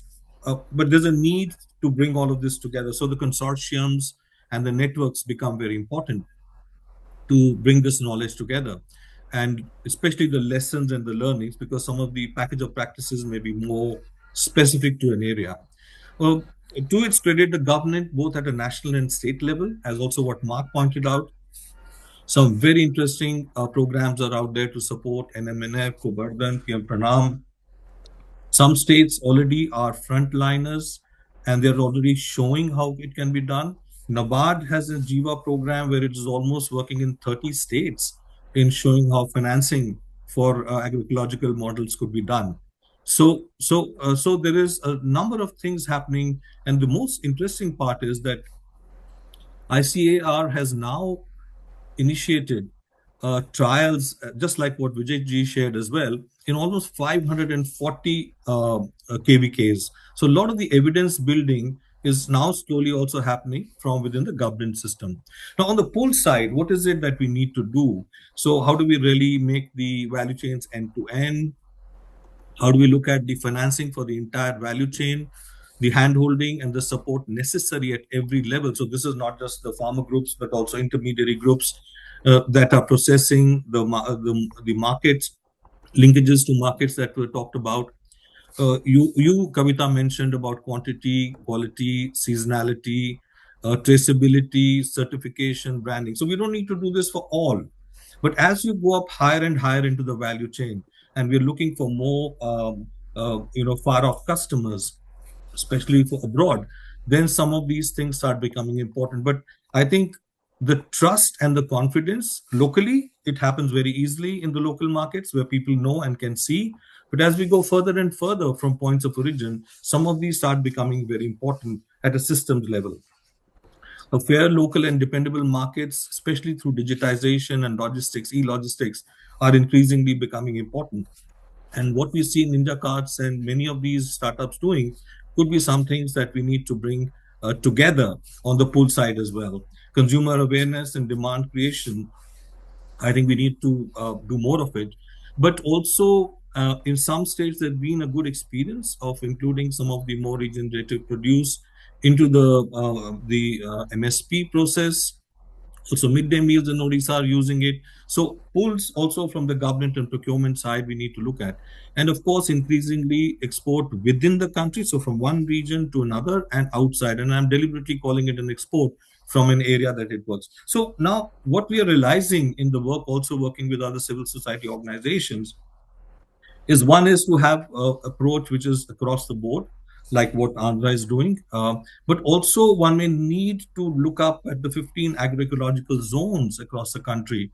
there's a need to bring all of this together. So the consortiums and the networks become very important to bring this knowledge together, and especially the lessons and the learnings, because some of the package of practices may be more specific to an area. To its credit, the government, both at a national and state level, as also what Mark pointed out, some very interesting programs are out there to support NMNF, Govardhan, PM Pranam. Some states already are frontliners and they're already showing how it can be done. NABARD has a Jiva program where it is almost working in 30 states in showing how financing for agroecological models could be done. So there is a number of things happening, and the most interesting part is that ICAR has now initiated trials, just like what Vijay ji shared as well, in almost 540 KVKs. So a lot of the evidence building is now slowly also happening from within the government system. Now, on the pull side, what is it that we need to do? So how do we really make the value chains end to end? How do we look at the financing for the entire value chain, the handholding and the support necessary at every level? So this is not just the farmer groups, but also intermediary groups that are processing the markets, linkages to markets that were talked about. You, Kavita, mentioned about quantity, quality, seasonality, traceability, certification, branding. So we don't need to do this for all. But as you go up higher and higher into the value chain, and we're looking for more, far-off customers, especially for abroad, then some of these things start becoming important. But I think the trust and the confidence locally, it happens very easily in the local markets where people know and can see. But as we go further and further from points of origin, some of these start becoming very important at a systems level. A fair, local, and dependable markets, especially through digitization and logistics, e-logistics, are increasingly becoming important. And what we see in Ninja Cards and many of these startups doing could be some things that we need to bring together on the pull side as well. Consumer awareness and demand creation, I think we need to do more of it. But also, in some states, there's been a good experience of including some of the more regenerative produce into the MSP process, Also, midday meals in Odisha are using it. So pulls also from the government and procurement side we need to look at. And of course, increasingly export within the country. So from one region to another and outside. And I'm deliberately calling it an export from an area that it works. So now what we are realizing in the work, also working with other civil society organizations, is one is to have an approach which is across the board, like what Andhra is doing. But also one may need to look up at the 15 agroecological zones across the country,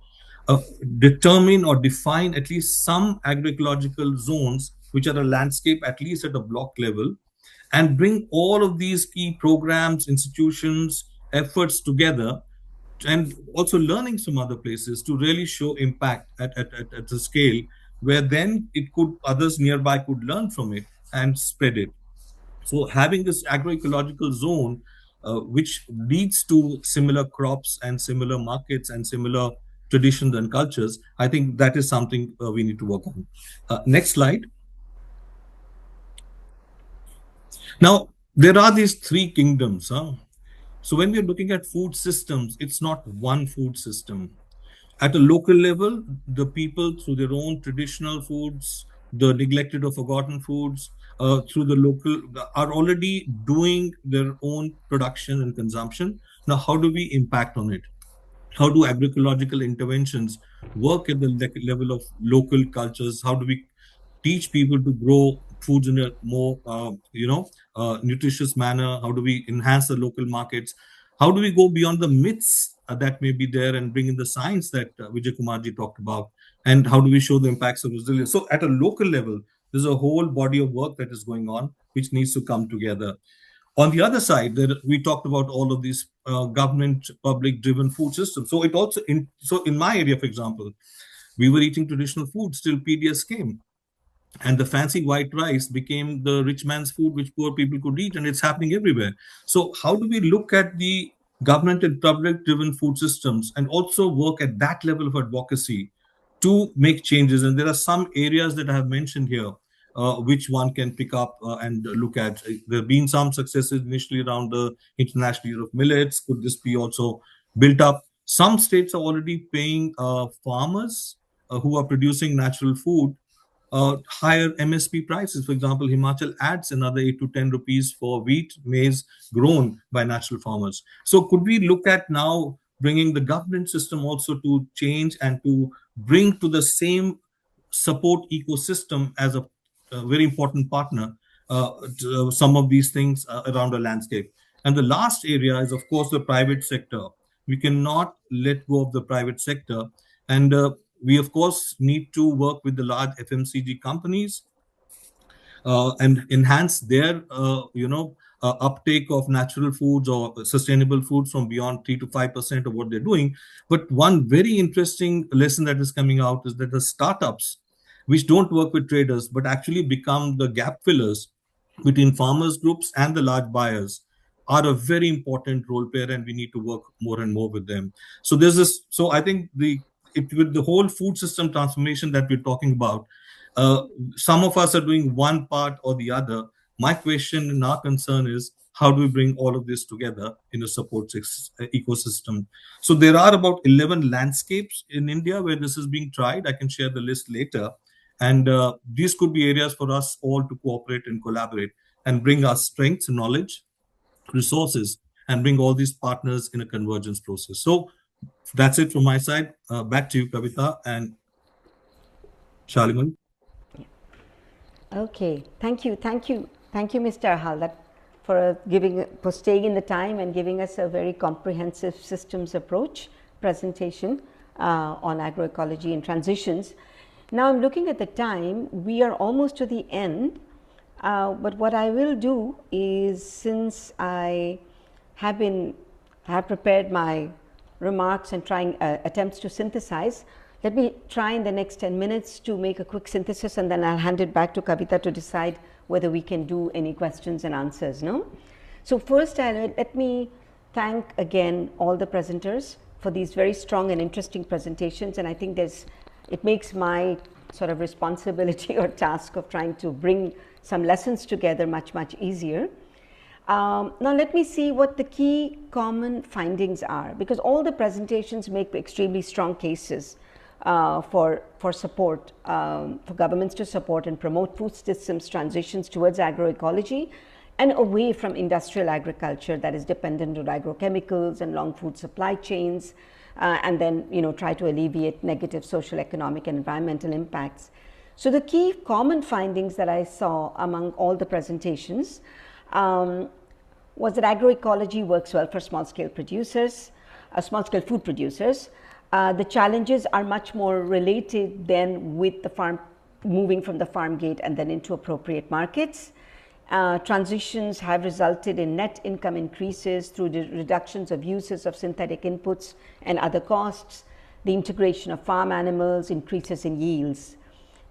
determine or define at least some agroecological zones which are a landscape, at least at a block level, and bring all of these key programs, institutions, efforts together, and also learning from other places to really show impact at the scale where then it could, others nearby could learn from it and spread it. So having this agroecological zone, which leads to similar crops and similar markets and similar traditions and cultures, I think that is something we need to work on. Next slide. Now, there are these three kingdoms. So when we're looking at food systems, it's not one food system. At a local level, the people through their own traditional foods, the neglected or forgotten foods, through the local, are already doing their own production and consumption. Now, how do we impact on it? How do agroecological interventions work at the level of local cultures? How do we teach people to grow foods in a more nutritious manner? How do we enhance the local markets? How do we go beyond the myths that may be there and bring in the science that Vijay Kumar ji talked about? And how do we show the impacts of resilience? So at a local level, there's a whole body of work that is going on, which needs to come together. On the other side, we talked about all of these government public-driven food systems. So it also, in my area, for example, we were eating traditional foods till PDS came. And the fancy white rice became the rich man's food, which poor people could eat, and it's happening everywhere. So how do we look at the government and public-driven food systems and also work at that level of advocacy to make changes? And there are some areas that I have mentioned here, which one can pick up and look at. There have been some successes initially around the International Year of Millets. Could this be also built up? Some states are already paying farmers who are producing natural food higher MSP prices. For example, Himachal adds another 8 to 10 rupees for wheat, maize grown by natural farmers. So could we look at now bringing the government system also to change and to bring to the same support ecosystem as a very important partner to, some of these things around the landscape? And the last area is, of course, the private sector. We cannot let go of the private sector. And we, of course, need to work with the large FMCG companies and enhance their, uptake of natural foods or sustainable foods from beyond 3 to 5% of what they're doing. But one very interesting lesson that is coming out is that the startups, which don't work with traders, but actually become the gap fillers between farmers groups and the large buyers, are a very important role player, and we need to work more and more with them. So there's this. So I think with the whole food system transformation that we're talking about, some of us are doing one part or the other. My question and our concern is, how do we bring all of this together in a support ecosystem? So there are about 11 landscapes in India where this is being tried. I can share the list later. And these could be areas for us all to cooperate and collaborate and bring our strengths, knowledge, resources, and bring all these partners in a convergence process. So that's it from my side. Back to you, Kavita and Shalmali. Okay, thank you, Mr. Ahal, for staying in the time and giving us a very comprehensive systems approach presentation on agroecology and transitions. Now I'm looking at the time. We are almost to the end. But what I will do is, since I have prepared my remarks and trying attempts to synthesize, let me try in the next 10 minutes to make a quick synthesis, and then I'll hand it back to Kavita to decide whether we can do any questions and answers. No? So first, let me thank again all the presenters for these very strong and interesting presentations, and I think it makes my sort of responsibility or task of trying to bring some lessons together much easier. Now let me see what the key common findings are, because all the presentations make extremely strong cases for support, for governments to support and promote food systems transitions towards agroecology and away from industrial agriculture that is dependent on agrochemicals and long food supply chains, and then try to alleviate negative social, economic and environmental impacts. So the key common findings that I saw among all the presentations was that agroecology works well for small-scale producers, small-scale food producers. The challenges are much more related than with the farm, moving from the farm gate and then into appropriate markets. Transitions have resulted in net income increases through the reductions of uses of synthetic inputs and other costs, the integration of farm animals, increases in yields.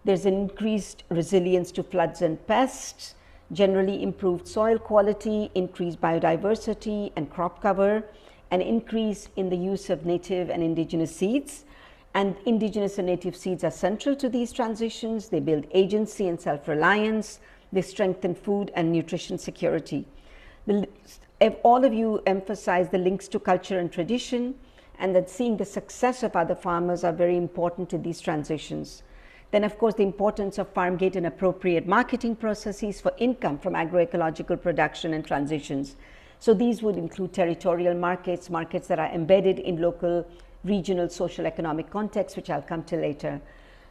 There's an increased resilience to floods and pests, generally improved soil quality, increased biodiversity and crop cover, an increase in the use of native and indigenous seeds. And indigenous and native seeds are central to these transitions. They build agency and self-reliance. They strengthen food and nutrition security. All of you emphasize the links to culture and tradition, and that seeing the success of other farmers are very important in these transitions. Then, of course, the importance of farm gate and appropriate marketing processes for income from agroecological production and transitions. So these would include territorial markets, markets that are embedded in local, regional, social, economic contexts, which I'll come to later.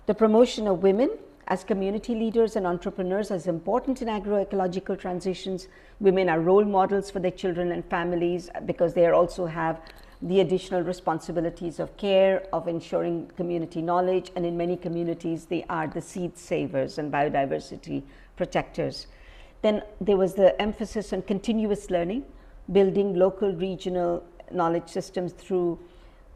The promotion of women as community leaders and entrepreneurs is important in agroecological transitions. Women are role models for their children and families because they also have the additional responsibilities of care, of ensuring community knowledge, and in many communities they are the seed savers and biodiversity protectors. Then there was the emphasis on continuous learning, building local regional knowledge systems through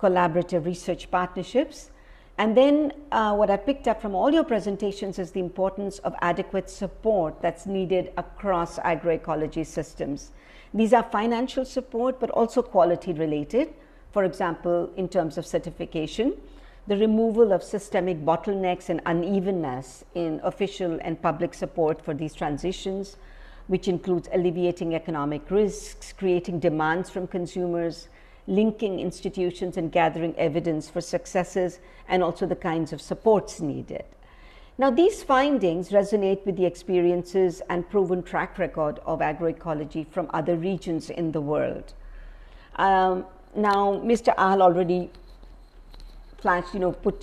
collaborative research partnerships. And then what I picked up from all your presentations is the importance of adequate support that's needed across agroecology systems. These are financial support, but also quality related. For example, in terms of certification, the removal of systemic bottlenecks and unevenness in official and public support for these transitions, which includes alleviating economic risks, creating demands from consumers, linking institutions and gathering evidence for successes, and also the kinds of supports needed. Now, these findings resonate with the experiences and proven track record of agroecology from other regions in the world. Now, Mr. Ahal already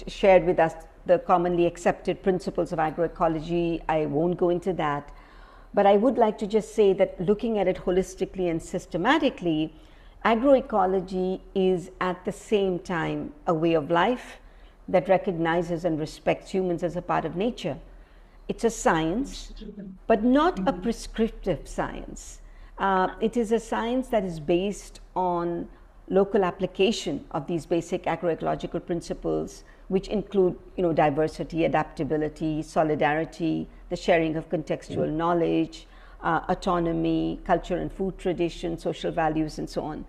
shared with us the commonly accepted principles of agroecology. I won't go into that, but I would like to just say that looking at it holistically and systematically, agroecology is at the same time a way of life that recognizes and respects humans as a part of nature. It's a science, but not a prescriptive science. It is a science that is based on local application of these basic agroecological principles, which include diversity, adaptability, solidarity, the sharing of contextual knowledge, autonomy, culture and food tradition, social values, and so on.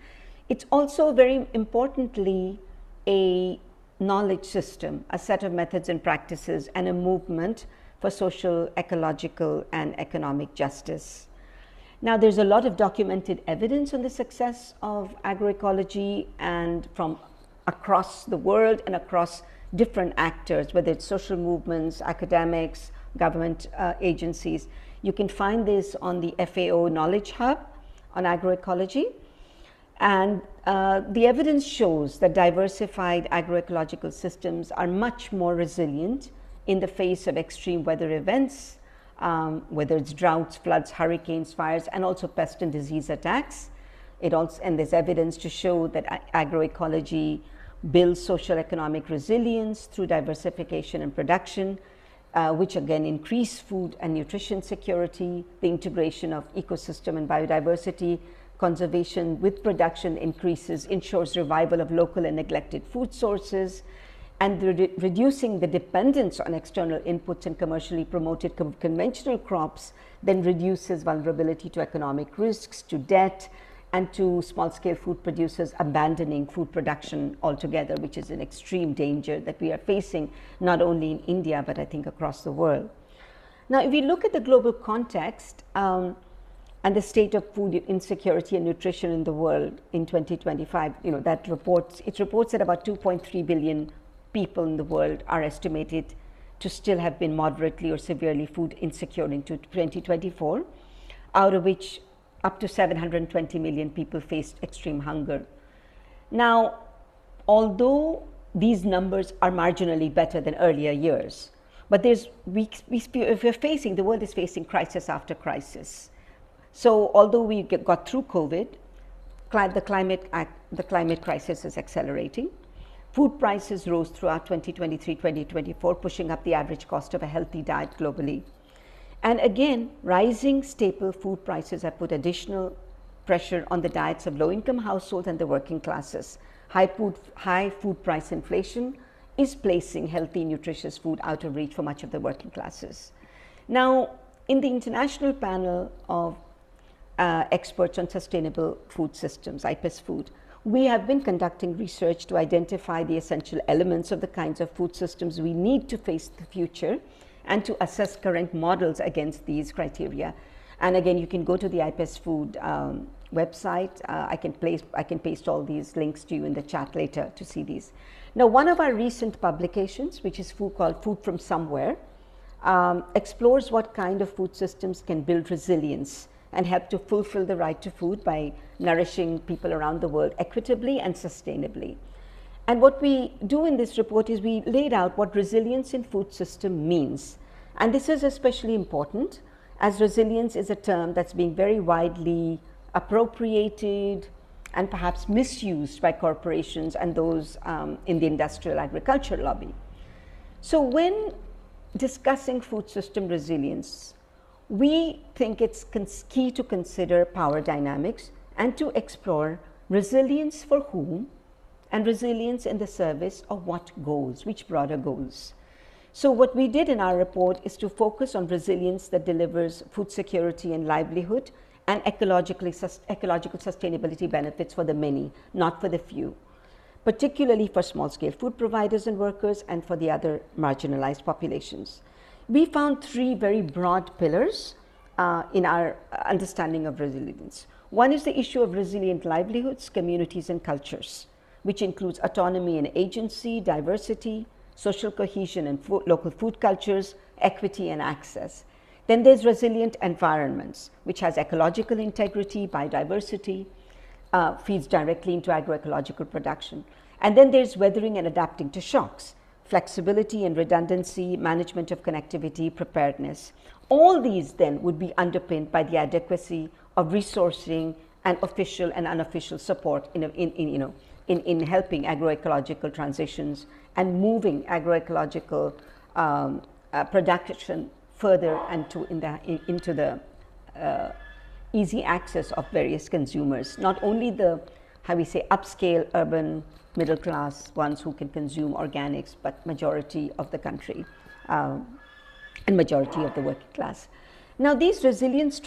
It's also very importantly a knowledge system, a set of methods and practices, and a movement for social, ecological, and economic justice. Now, there's a lot of documented evidence on the success of agroecology, and from across the world and across different actors, whether it's social movements, academics, government agencies. You can find this on the FAO Knowledge Hub on agroecology. And the evidence shows that diversified agroecological systems are much more resilient in the face of extreme weather events, whether it's droughts, floods, hurricanes, fires, and also pest and disease attacks. And there's evidence to show that agroecology builds social economic resilience through diversification and production, which again increase food and nutrition security, the integration of ecosystem and biodiversity, conservation with production ensures revival of local and neglected food sources, and reducing the dependence on external inputs and commercially promoted conventional crops then reduces vulnerability to economic risks, to debt, and to small-scale food producers abandoning food production altogether, which is an extreme danger that we are facing not only in India, but I think across the world. Now, if we look at the global context, and the state of food insecurity and nutrition in the world in 2025, that reports that about 2.3 billion people in the world are estimated to still have been moderately or severely food insecure into 2024, out of which up to 720 million people faced extreme hunger. Now, although these numbers are marginally better than earlier years, but the world is facing crisis after crisis. So although we got through COVID, the climate crisis is accelerating. Food prices rose throughout 2023-2024, pushing up the average cost of a healthy diet globally. And again, rising staple food prices have put additional pressure on the diets of low-income households and the working classes. High food price inflation is placing healthy, nutritious food out of reach for much of the working classes. Now, in the international panel of experts on sustainable food systems, IPES Food, we have been conducting research to identify the essential elements of the kinds of food systems we need to face the future and to assess current models against these criteria. And again, you can go to the IPES Food website. I can paste all these links to you in the chat later to see these. Now, one of our recent publications, which is called Food from Somewhere, explores what kind of food systems can build resilience and help to fulfill the right to food by nourishing people around the world equitably and sustainably. And what we do in this report is we laid out what resilience in food system means. And this is especially important as resilience is a term that's being very widely appropriated and perhaps misused by corporations and those in the industrial agriculture lobby. So when discussing food system resilience, we think it's key to consider power dynamics and to explore resilience for whom and resilience in the service of what goals, which broader goals. So what we did in our report is to focus on resilience that delivers food security and livelihood and ecological sustainability benefits for the many, not for the few, particularly for small-scale food providers and workers and for the other marginalized populations. We found three very broad pillars in our understanding of resilience. One is the issue of resilient livelihoods, communities, and cultures, which includes autonomy and agency, diversity, social cohesion and local food cultures, equity and access. Then there's resilient environments, which has ecological integrity, biodiversity, feeds directly into agroecological production. And then there's weathering and adapting to shocks, flexibility and redundancy, management of connectivity, preparedness. All these then would be underpinned by the adequacy of resourcing and official and unofficial support in helping agroecological transitions and moving agroecological production further and into the easy access of various consumers, not only the, upscale urban middle class ones who can consume organics, but majority of the country and majority of the working class. Now, these resilience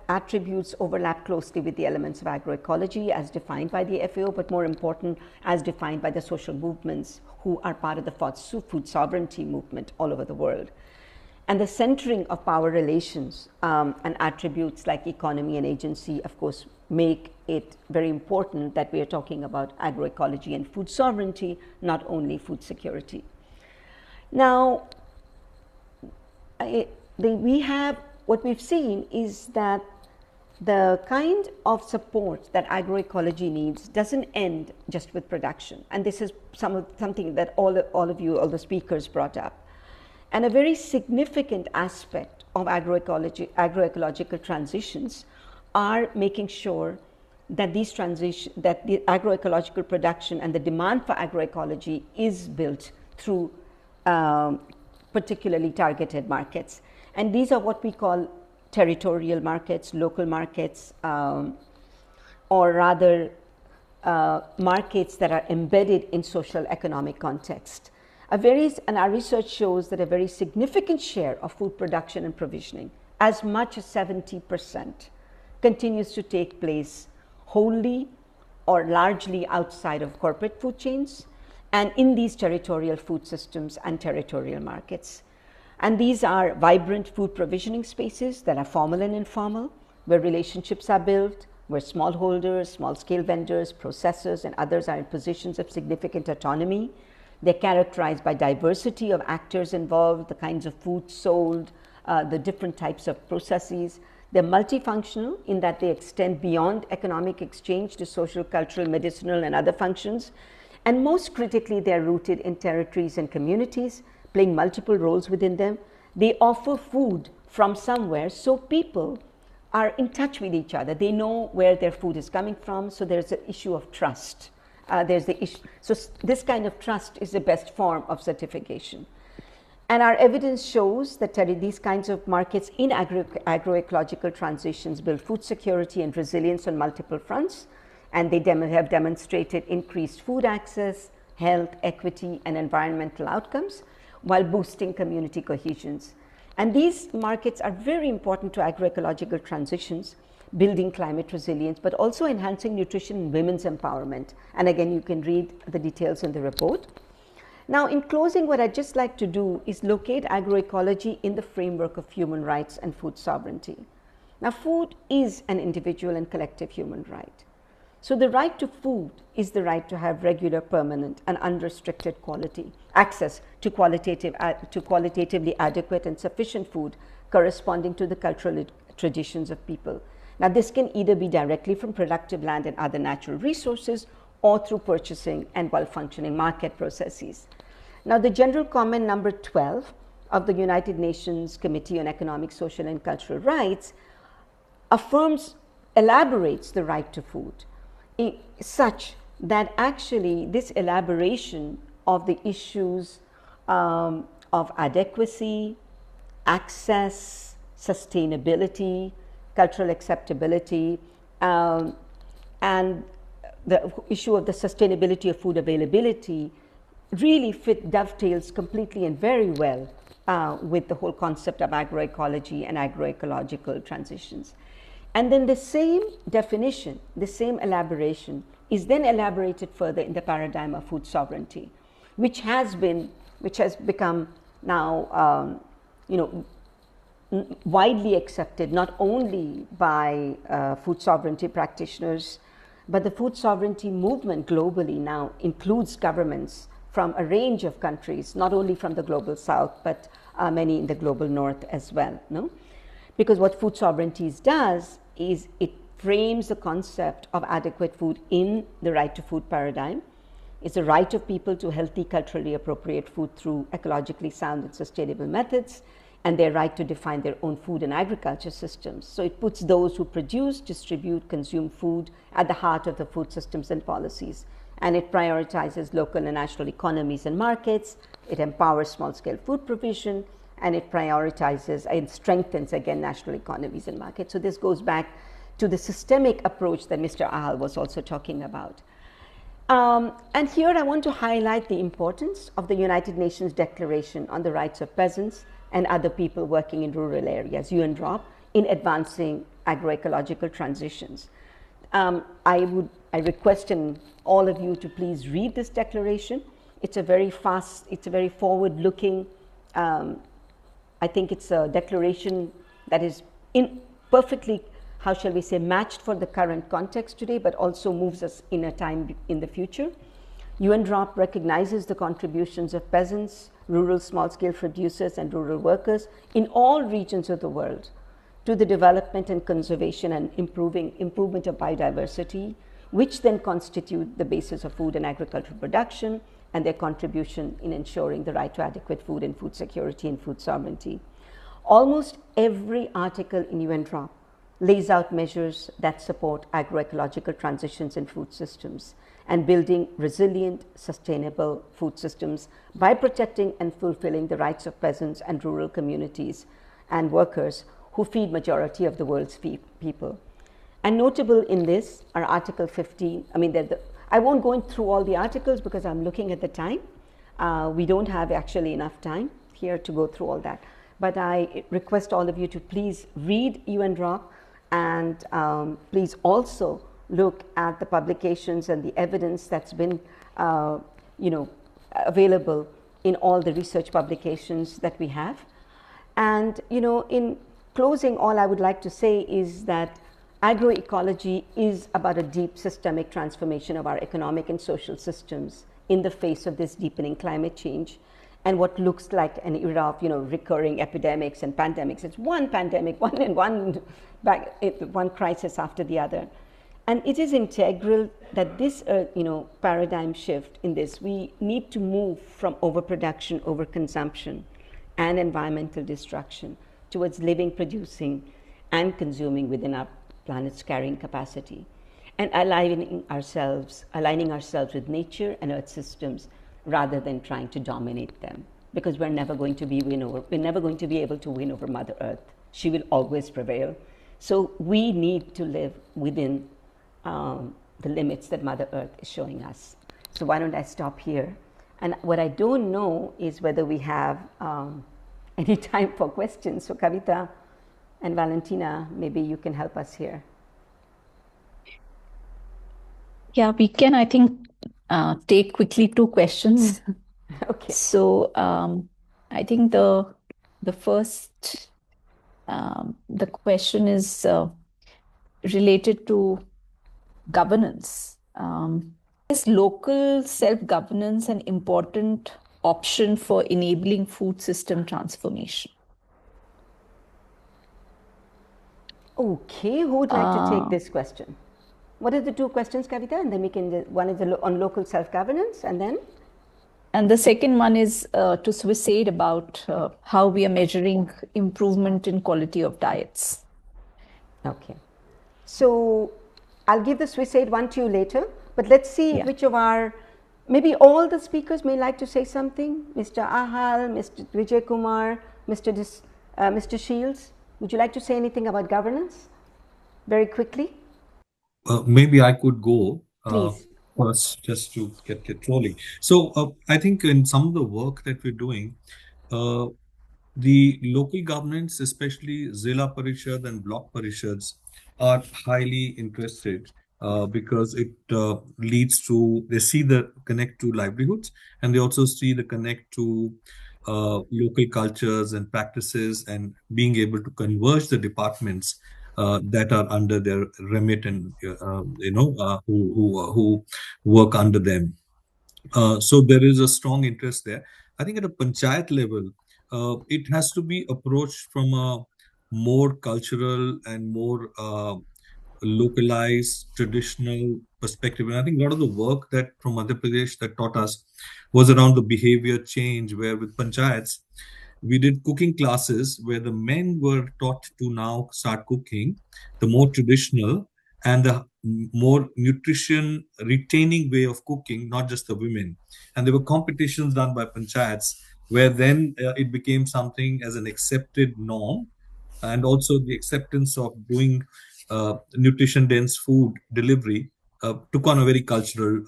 attributes overlap closely with the elements of agroecology as defined by the FAO, but more important, as defined by the social movements who are part of the food sovereignty movement all over the world. And the centering of power relations and attributes like economy and agency, of course, make it very important that we are talking about agroecology and food sovereignty, not only food security. Now, what we've seen is that the kind of support that agroecology needs doesn't end just with production. And this is something that all the speakers brought up. And a very significant aspect of agroecological transitions are making sure that the agroecological production and the demand for agroecology is built through particularly targeted markets. And these are what we call territorial markets, local markets, or rather markets that are embedded in social economic context. And our research shows that a very significant share of food production and provisioning, as much as 70%, continues to take place wholly or largely outside of corporate food chains and in these territorial food systems and territorial markets. And these are vibrant food provisioning spaces that are formal and informal, where relationships are built, where smallholders, small-scale vendors, processors, and others are in positions of significant autonomy. They're characterized by diversity of actors involved, the kinds of food sold, the different types of processes. They're multifunctional in that they extend beyond economic exchange to social, cultural, medicinal, and other functions. And most critically, they're rooted in territories and communities, playing multiple roles within them. They offer food from somewhere, so people are in touch with each other. They know where their food is coming from, so there's an issue of trust. So this kind of trust is the best form of certification. And our evidence shows that these kinds of markets in agroecological transitions build food security and resilience on multiple fronts, and they have demonstrated increased food access, health, equity, and environmental outcomes while boosting community cohesions. And these markets are very important to agroecological transitions, building climate resilience, but also enhancing nutrition and women's empowerment. And again, you can read the details in the report. Now, in closing, what I'd just like to do is locate agroecology in the framework of human rights and food sovereignty. Now, food is an individual and collective human right. So the right to food is the right to have regular, permanent, and unrestricted access to qualitatively adequate and sufficient food corresponding to the cultural traditions of people. Now, this can either be directly from productive land and other natural resources or through purchasing and well-functioning market processes. Now, the general comment number 12 of the United Nations Committee on Economic, Social, and Cultural Rights elaborates the right to food such that actually this elaboration of the issues of adequacy, access, sustainability, cultural acceptability, and the issue of the sustainability of food availability really dovetails completely and very well with the whole concept of agroecology and agroecological transitions. And then the same definition, the same elaboration is then elaborated further in the paradigm of food sovereignty, which has become now, widely accepted not only by food sovereignty practitioners, but the food sovereignty movement globally now includes governments from a range of countries, not only from the global south, but many in the global north as well. No? Because what food sovereignty does is it frames the concept of adequate food in the right to food paradigm. It's a right of people to healthy, culturally appropriate food through ecologically sound and sustainable methods, and their right to define their own food and agriculture systems. So it puts those who produce, distribute, consume food at the heart of the food systems and policies. And it prioritizes local and national economies and markets. It empowers small-scale food provision, and it prioritizes and strengthens, again, national economies and markets. So this goes back to the systemic approach that Mr. Ahal was also talking about. And here I want to highlight the importance of the United Nations Declaration on the Rights of Peasants and Other People Working in Rural Areas, UNDROP, in advancing agroecological transitions. I request all of you to please read this declaration. It's a very forward-looking, I think it's a declaration that is perfectly, how shall we say, matched for the current context today, but also moves us in a time in the future. UNDROP recognizes the contributions of peasants, rural small-scale producers, and rural workers in all regions of the world to the development and conservation and improvement of biodiversity, which then constitute the basis of food and agricultural production, and their contribution in ensuring the right to adequate food and food security and food sovereignty. Almost every article in UNDROP lays out measures that support agroecological transitions in food systems and building resilient, sustainable food systems by protecting and fulfilling the rights of peasants and rural communities and workers who feed majority of the world's people. And notable in this are Article 15. I won't go through all the articles because I'm looking at the time. We don't have actually enough time here to go through all that. But I request all of you to please read UNDROP and please also look at the publications and the evidence that's been available in all the research publications that we have. And in closing, all I would like to say is that agroecology is about a deep systemic transformation of our economic and social systems in the face of this deepening climate change and what looks like an era of, recurring epidemics and pandemics. It's one pandemic, one crisis after the other. And it is integral that this, paradigm shift in this, we need to move from overproduction, overconsumption, and environmental destruction towards living, producing, and consuming within our planet's carrying capacity, and aligning ourselves with nature and earth systems rather than trying to dominate them, because we're never going to be able to win over Mother Earth. She will always prevail. So we need to live within the limits that Mother Earth is showing us. So why don't I stop here? And what I don't know is whether we have any time for questions. So Kavita and Valentina, maybe you can help us here. Yeah, we can, I think, take quickly 2 questions. Okay. So I think the first, the question is related to governance. Is local self-governance an important option for enabling food system transformation? Okay, who would like to take this question? What are the 2 questions, Kavita? And then we can, one is on local self-governance, and then? And the second one is to SWISSAID about how we are measuring improvement in quality of diets. Okay. So I'll give the SWISSAID one to you later, but let's see which of our, maybe all the speakers may like to say something. Mr. Ahal, Mr. Vijay Kumar, Mr. Shields, would you like to say anything about governance very quickly? Maybe I could go Please. first just to get it rolling. So I think in some of the work that we're doing, the local governments, especially Zilla Parishad and Block Parishads, are highly interested because it leads to, they see the connect to livelihoods, and they also see the connect to local cultures and practices, and being able to converge the departments that are under their remit and who work under them. So there is a strong interest there. I think at a panchayat level, it has to be approached from a more cultural and more localized, traditional perspective. And I think a lot of the work that from Madhya Pradesh that taught us was around the behavior change, where with panchayats, we did cooking classes where the men were taught to now start cooking the more traditional and the more nutrition retaining way of cooking, not just the women. And there were competitions done by panchayats where then it became something as an accepted norm, and also the acceptance of doing nutrition dense food delivery took on a very cultural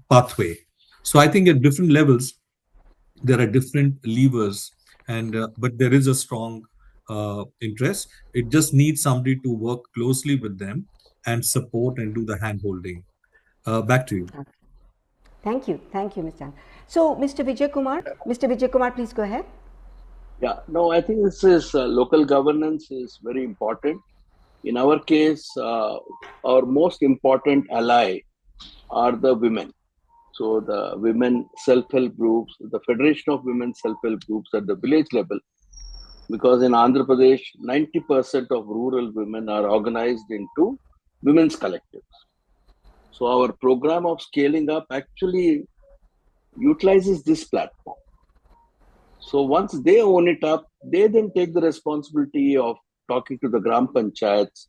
pathway. So I think at different levels there are different levers, and but there is a strong interest. It just needs somebody to work closely with them and support and do the hand holding. Back to you. Thank you, Mr. So, Mr. Vijay Kumar, please go ahead. Yeah, no, I think this is local governance is very important. In our case, our most important ally are the women. So the women self-help groups, the Federation of Women Self-Help Groups at the village level, because in Andhra Pradesh, 90% of rural women are organized into women's collectives. So our program of scaling up actually utilizes this platform. So once they own it up, they then take the responsibility of talking to the Gram Panchayats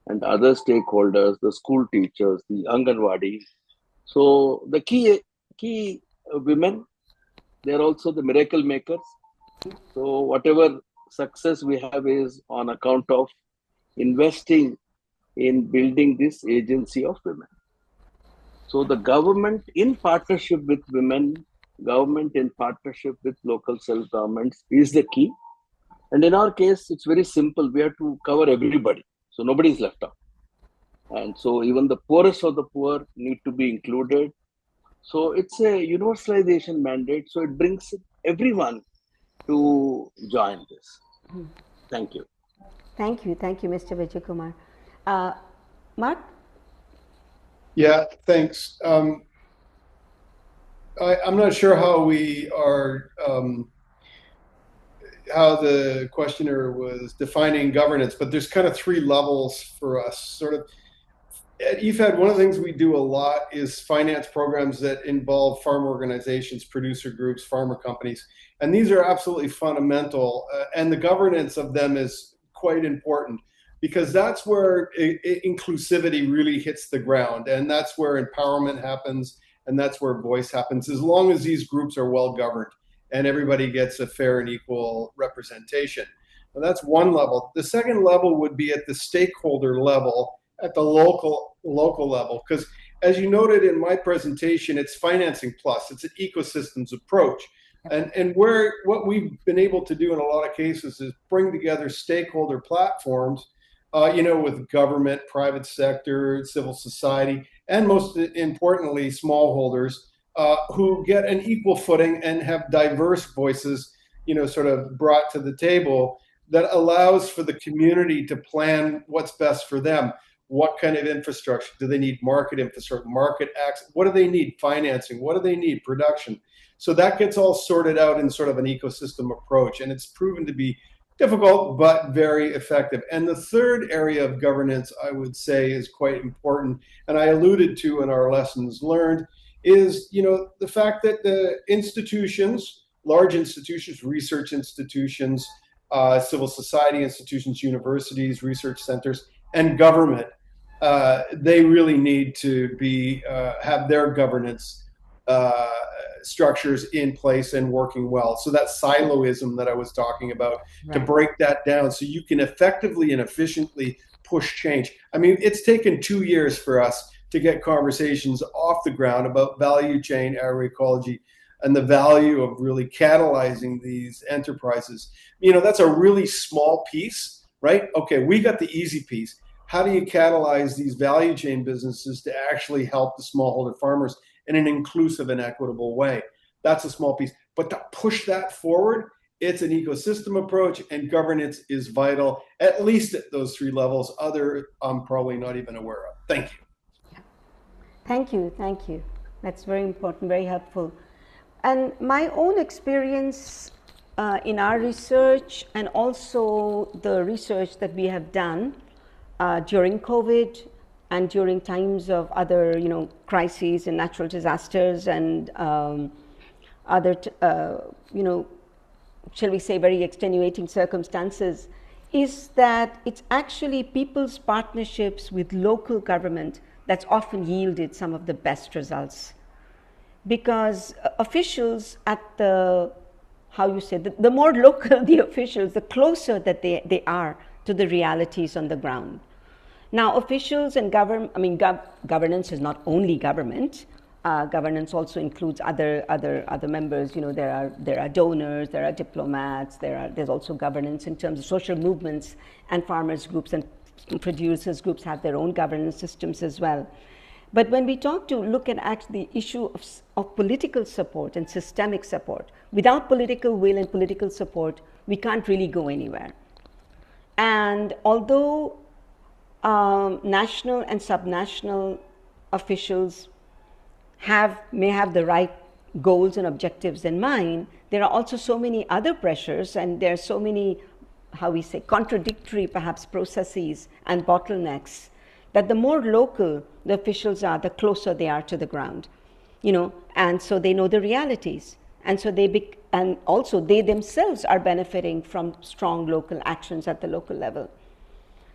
and other stakeholders, the school teachers, the Anganwadi. So the key women, they're also the miracle makers. So whatever success we have is on account of investing in building this agency of women. So the government in partnership with women, government in partnership with local self-governments is the key. And in our case, it's very simple. We have to cover everybody. So nobody is left out. And so even the poorest of the poor need to be included. So it's a universalization mandate. So it brings everyone to join this. Thank you. Thank you, Mr. Vijay Kumar. Marc? Yeah, thanks. I'm not sure how we are, how the questioner was defining governance, but there's kind of three levels for us. Sort of at IFAD, one of the things we do a lot is finance programs that involve farm organizations, producer groups, farmer companies, and these are absolutely fundamental. And the governance of them is quite important because that's where inclusivity really hits the ground, and that's where empowerment happens, and that's where voice happens. As long as these groups are well governed and everybody gets a fair and equal representation. Well, that's one level. The second level would be at the stakeholder level, at the local level, because as you noted in my presentation, it's financing plus, it's an ecosystems approach. And what we've been able to do in a lot of cases is bring together stakeholder platforms, with government, private sector, civil society, and most importantly, smallholders, who get an equal footing and have diverse voices, sort of brought to the table that allows for the community to plan what's best for them. What kind of infrastructure? Do they need market infrastructure, market access? What do they need? Financing. What do they need? Production. So that gets all sorted out in sort of an ecosystem approach. And it's proven to be difficult, but very effective. And the third area of governance, I would say, is quite important. And I alluded to in our lessons learned is, the fact that the institutions, large institutions, research institutions, civil society institutions, universities, research centers, and government, they really need to be have their governance structures in place and working well. So that siloism that I was talking about, right, to break that down so you can effectively and efficiently push change. I mean, it's taken 2 years for us to get conversations off the ground about value chain, agroecology, and the value of really catalyzing these enterprises. That's a really small piece, right? Okay, we got the easy piece. How do you catalyze these value chain businesses to actually help the smallholder farmers in an inclusive and equitable way? That's a small piece. But to push that forward, it's an ecosystem approach, and governance is vital, at least at those three levels. Other, I'm probably not even aware of. Thank you. Thank you. That's very important, very helpful. And my own experience in our research, and also the research that we have done during COVID and during times of other, crises and natural disasters and other, shall we say, very extenuating circumstances, is that it's actually people's partnerships with local government that's often yielded some of the best results. Because officials at the more local the officials, the closer that they are to the realities on the ground. Now, officials and governance is not only government. Governance also includes other members. There are donors, there are diplomats, there's also governance in terms of social movements, and farmers groups and producers groups have their own governance systems as well. But when we look at the issue of political support and systemic support, without political will and political support, we can't really go anywhere. And although national and subnational officials may have the right goals and objectives in mind, there are also so many other pressures, and there are so many, contradictory perhaps processes and bottlenecks, that the more local the officials are, the closer they are to the ground, and so they know the realities, and so and also they themselves are benefiting from strong local actions at the local level.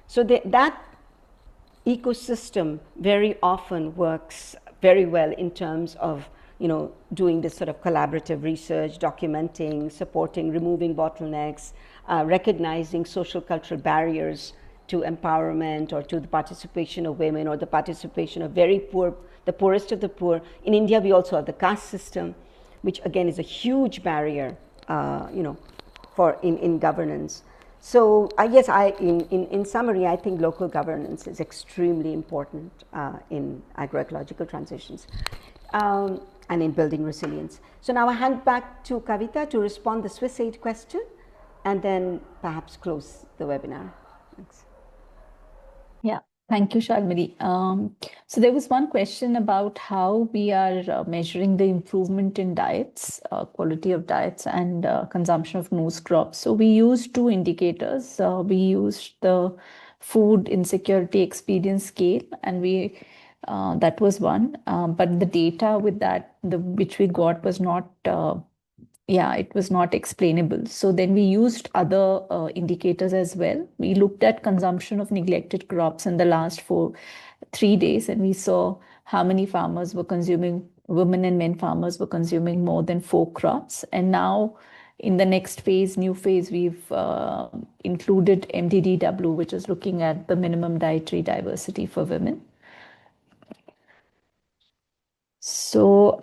So that ecosystem very often works very well in terms of doing this sort of collaborative research, documenting, supporting, removing bottlenecks, recognizing social cultural barriers to empowerment or to the participation of women or the participation of the poorest of the poor. In India, we also have the caste system, which again is a huge barrier, in governance. So yes, in summary, I think local governance is extremely important in agroecological transitions and in building resilience. So now I hand back to Kavita to respond to the SWISSAID question. and then perhaps close the webinar. Thanks. Yeah, thank you, Shalmali. So there was one question about how we are measuring the improvement in diets, quality of diets, and consumption of nose crops. So we used two indicators. We used the food insecurity experience scale, and that was one. But the data with that, which we got, was not. It was not explainable. So then we used other indicators as well. We looked at consumption of neglected crops in the last 3 days, and we saw how many farmers were consuming, women and men farmers were consuming more than 4 crops. And now in the next phase, new phase, we've included MDDW, which is looking at the minimum dietary diversity for women. So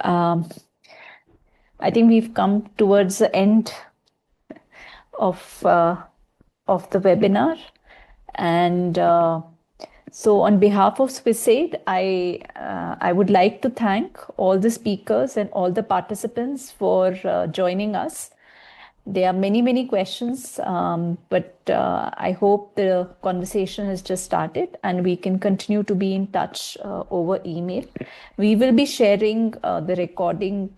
I think we've come towards the end of the webinar, and so on behalf of SWISSAID, I would like to thank all the speakers and all the participants for joining us. There are many questions, but I hope the conversation has just started and we can continue to be in touch over email. We will be sharing the recording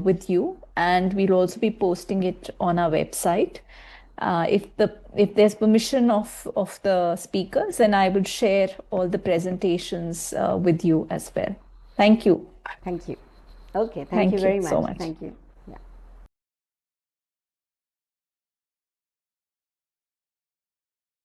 with you, and we'll also be posting it on our website. If there's permission of the speakers, then I will share all the presentations with you as well. Thank you. Thank you. Okay, thank you very much. So much. Thank you.